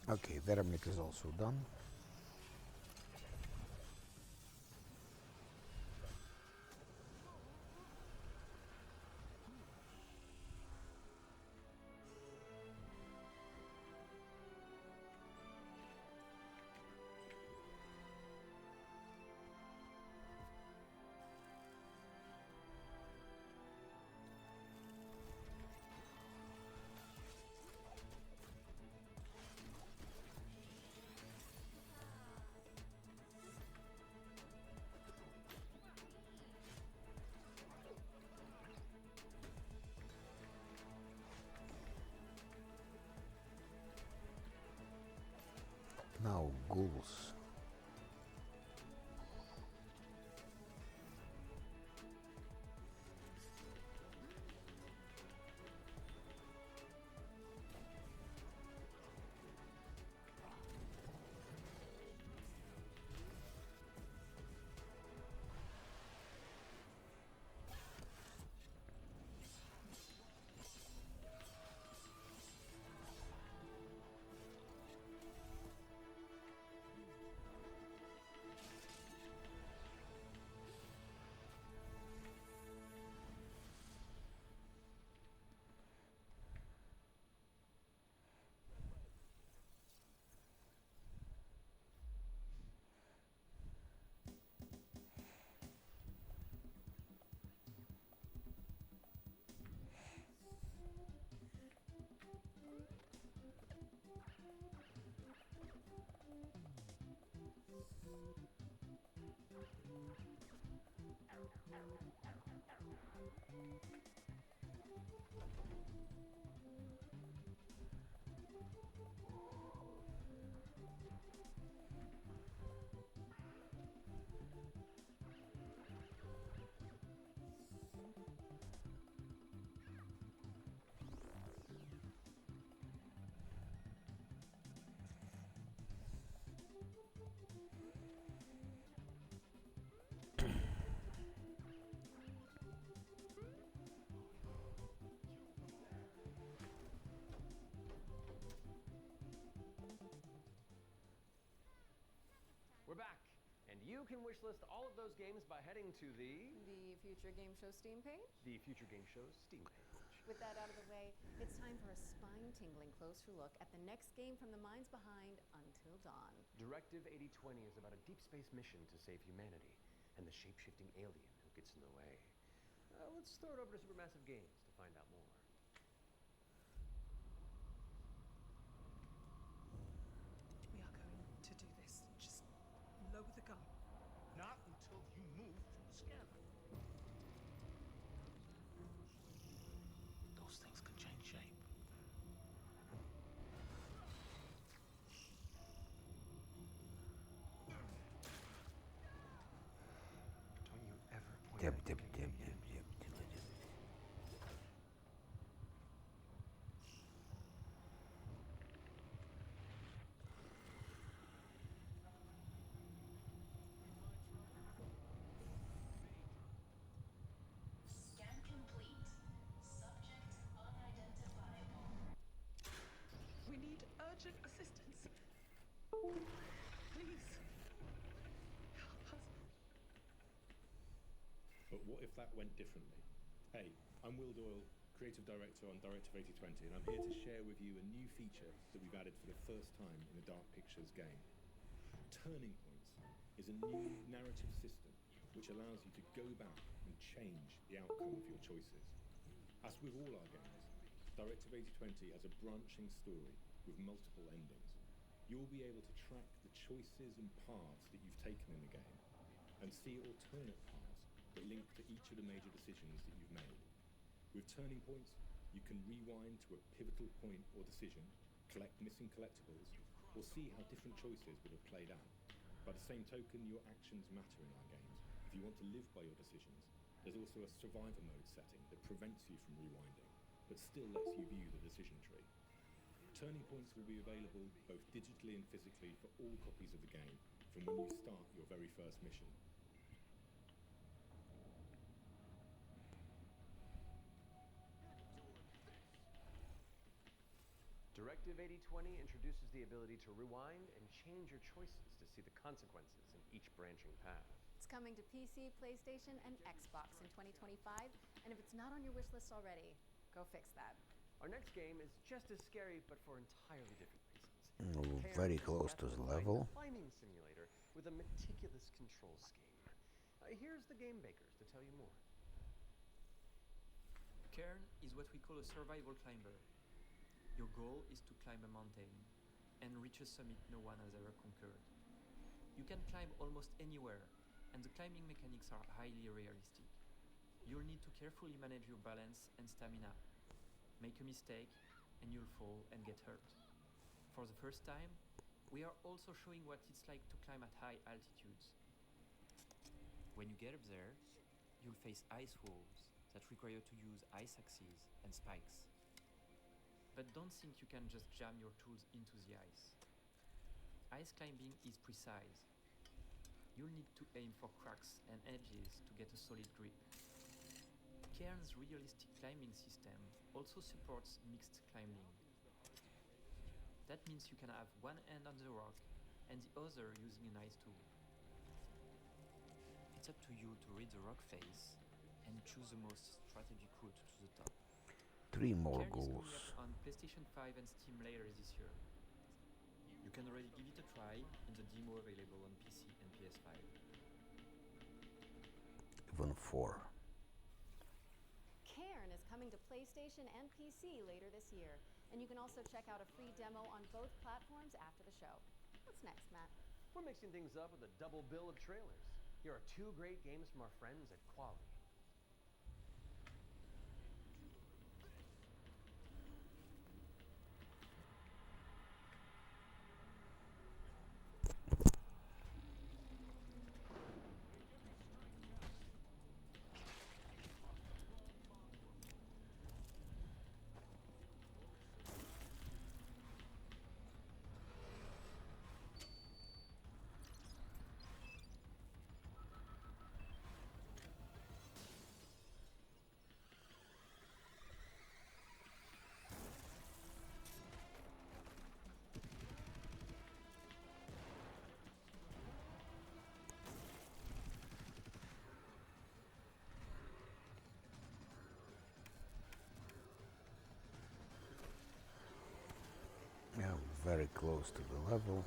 Okay, Vermlik is also done. ghouls. We're back, and you can wishlist all of those games by heading to the Future Game Show Steam page? Future Game Show's Steam page. With that out of the way, it's time for a spine-tingling closer look at the next game from the minds behind Until Dawn. Directive 8020 is about a deep space mission to save humanity and the shape-shifting alien who gets in the way. Let's throw it over to Supermassive Games to find out more. We are going to do this. Just lower the gun. Not until you move from the scanner. Those things can change shape. Don't you ever point Dip, at dip, me. dip, dip, dip, dip, dip. Scan complete. Subject unidentifiable. We need urgent assistance. Please. Help us. But what if that went differently? Hey, I'm Will Doyle, Creative Director on Directive 8020, and I'm here to share with you a new feature that we've added for the first time in the Dark Pictures game. Turning Points is a new narrative system which allows you to go back and change the outcome of your choices. As with all our games, Directive 8020 has a branching story with multiple endings. You'll be able to track the choices and paths that you've taken in the game and see alternate paths that link to each of the major decisions that you've made. With Turning Points, you can rewind to a pivotal point or decision, collect missing collectibles, or see how different choices would have played out. By the same token, your actions matter in our games. If you want to live by your decisions, there's also a survivor mode setting that prevents you from rewinding, but still lets you view the decision tree. Turning Points will be available both digitally and physically for all copies of the game from when you start your very first mission. Directive 8020 introduces the ability to rewind and change your choices to see the consequences in each branching path. It's coming to PC, PlayStation, and Xbox in 2025, and if it's not on your wish list already, go fix that. Our next game is just as scary, but for entirely different reasons. Very close to the level. A climbing simulator with a meticulous control scheme. Here's the game bakers to tell you more. Cairn is what we call a survival climber. Your goal is to climb a mountain and reach a summit no one has ever conquered. You can climb almost anywhere, and the climbing mechanics are highly realistic. You'll need to carefully manage your balance and stamina. Make a mistake, and you'll fall and get hurt. For the first time, We are also showing what it's like to climb at high altitudes. When you get up there, you'll face ice walls that require you to use ice axes and spikes. But don't think you can just jam your tools into the ice. Ice climbing is precise. You'll need to aim for cracks and edges to get a solid grip. Cairn's realistic climbing system also supports mixed climbing. That means you can have one hand on the rock and the other using an ice tool. It's up to you to read the rock face and choose the most strategic route to the top. 3 more Cairn is goals. coming up on PlayStation 5 and Steam later this year. You can already give it a try in the demo available on PC and PS5. Even 4. Cairn is coming to PlayStation and PC later this year, and you can also check out a free demo on both platforms after the show. What's next, Matt? We're mixing things up with a double bill of trailers. Here are 2 great games from our friends at Quality. Yeah, very close to the level.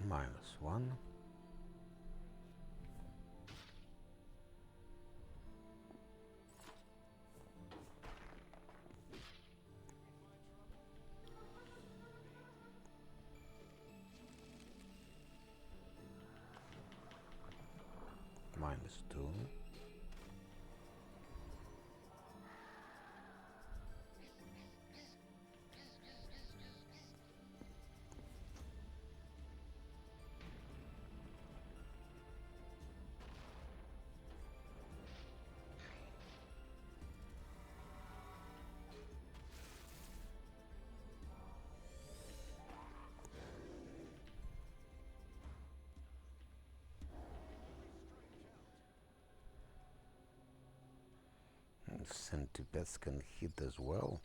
-1. -2. Centipedes can hit as well.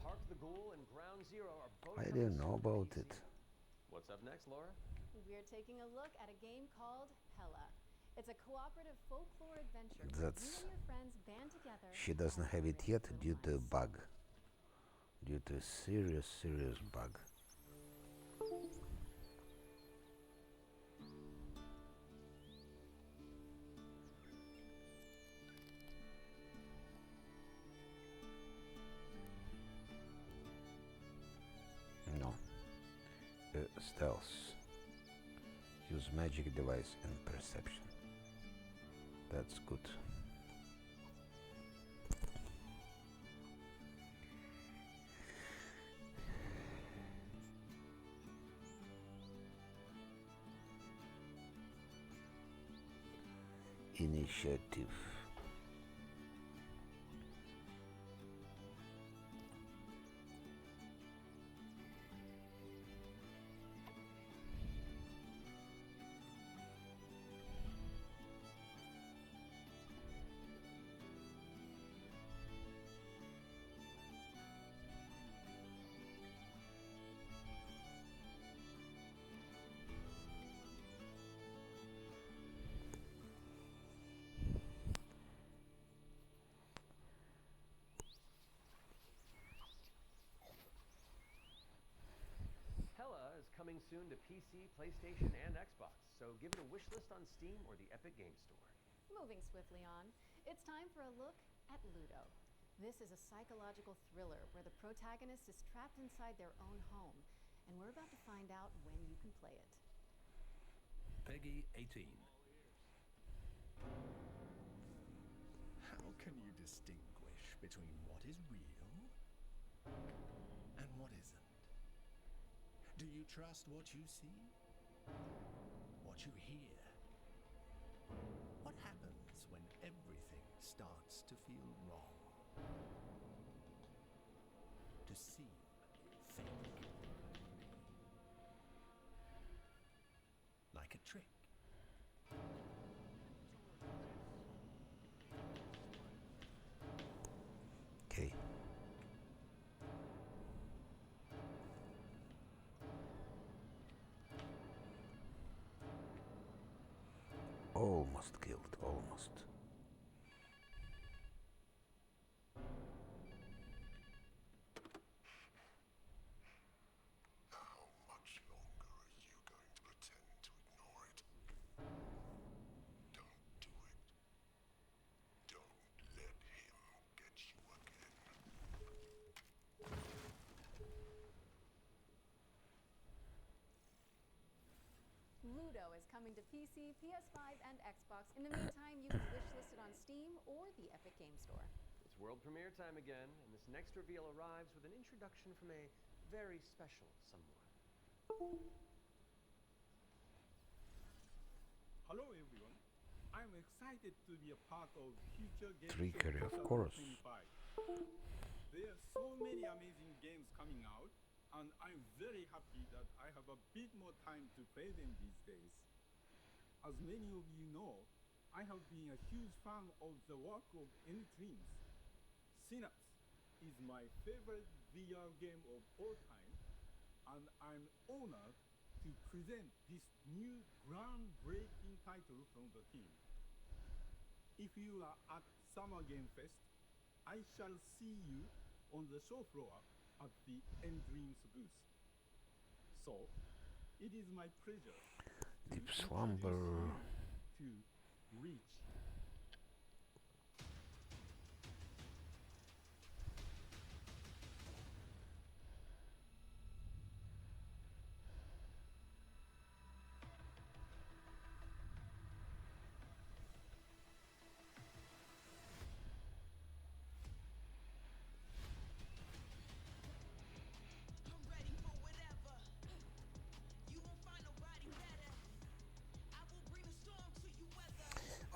Park the Ghoul and Ground Zero are both I coming didn't know soon to about PC. it. What's up next, Laura? We're taking a look at a game called Hella. It's a cooperative folklore adventure where you That's- and your friends band together. She doesn't have it yet due to a bug. Due to a serious bug. No. Stealth. Use magic device and perception. That's good. Initiative. Hella is coming soon to PC, PlayStation, and Xbox, so give it a wish list on Steam or the Epic Game Store. Moving swiftly on, it's time for a look at Ludo. This is a psychological thriller where the protagonist is trapped inside their own home, and we're about to find out when you can play it. Peggy 18. How can you distinguish between what is real and what isn't? Do you trust what you see? What you hear? What happens when everything starts to feel wrong? To seem fake? Like a trick? Okay. Almost killed, almost. How much longer are you going to pretend to ignore it? Don't do it. Don't let him get you again. Ludo is coming to PC, PS5, and Xbox. In the meantime, you can wishlist it on Steam or the Epic Game Store. It's world premiere time again, and this next reveal arrives with an introduction from a very special someone. Hello everyone. I'm excited to be a part of Future Game Trickery, Show of course. 2025. There are so many amazing games coming out, and I'm very happy that I have a bit more time to play them these days. As many of you know, I have been a huge fan of the work of N-Dreams. Synapse is my favorite VR game of all time, and I'm honored to present this new groundbreaking title from the team. If you are at Summer Game Fest, I shall see you on the show floor at the N-Dreams booth. So, it is my pleasure to Deep introduce slumber. you to Reach.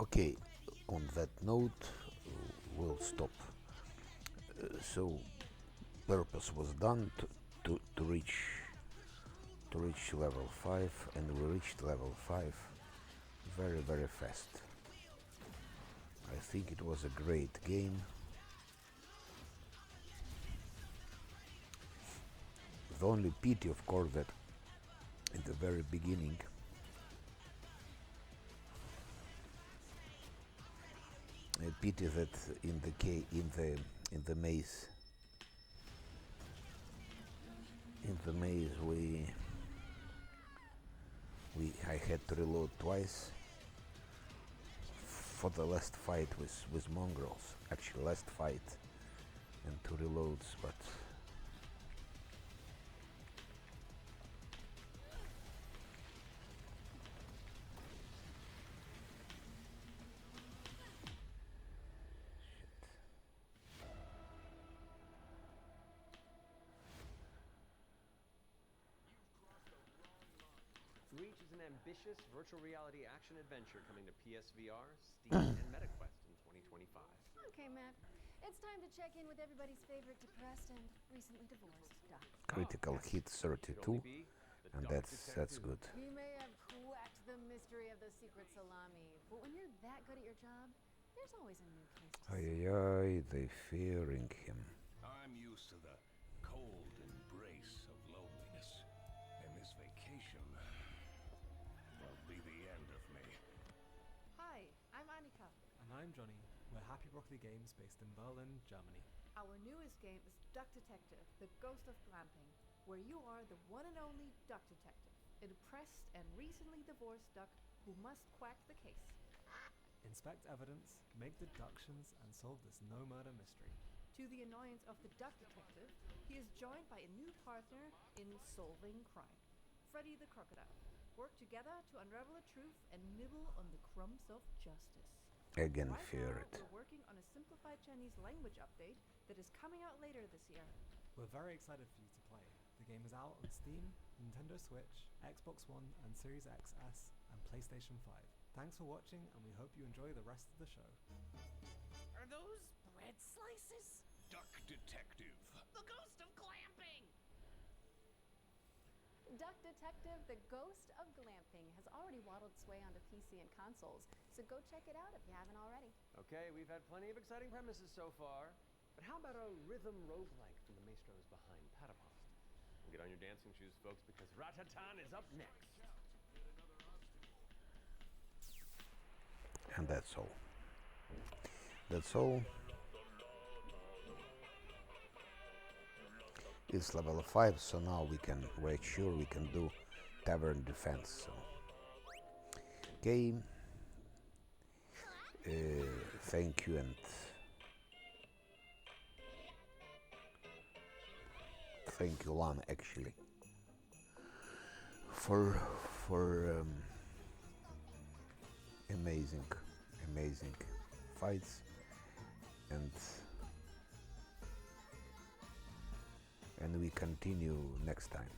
Okay, on that note, we'll stop. So, purpose was done to reach level 5, and we reached level 5 very, very fast. I think it was a great game. The only pity, of course, that in the very beginning a pity that in the maze I had to reload twice for the last fight with mongrels. Actually, last fight and 2 reloads, but Reach is an ambitious virtual reality action adventure coming to PSVR, Steam, and MetaQuest in 2025. Okay, Matt. It's time to check in with everybody's favorite depressed and recently divorced Doc. critical hit 32, and that's good. We may have cracked the mystery of the secret salami, but when you're that good at your job, there's always a new case to Ay, ay, ay, they fearing him. I'm used to the cold embrace of loneliness, and this vacation will be the end of me. Hi, I'm Annika. And I'm Johnny. We're Happy Broccoli Games based in Berlin, Germany. Our newest game is Duck Detective, The Ghost of Glamping, where you are the one and only duck detective, a depressed and recently divorced duck who must quack the case. Inspect evidence, make deductions, and solve this no-murder mystery. To the annoyance of the duck detective, he is joined by a new partner in solving crime, Freddy the Crocodile. Work together to unravel the truth and nibble on the crumbs of justice. Again, Right fear now, it. we're working on a simplified Chinese language update that is coming out later this year. We're very excited for you to play. The game is out on Steam, Nintendo Switch, Xbox One and Series XS, and PlayStation 5. Thanks for watching, and we hope you enjoy the rest of the show. Are those bread slices? Duck Detective. The ghost of glamping! Duck Detective, the Ghost of Glamping, has already waddled its way onto PC and consoles, so go check it out if you haven't already. Okay, we've had plenty of exciting premises so far, but how about a rhythm roguelike from the maestros behind Patapon? Get on your dancing shoes, folks, because Ratatan is up next. And that's all. That's all. It's level 5, so now we're sure we can do tavern defense. So. Okay. Thank you, and thank you, Lan, actually, for amazing fights, and we continue next time.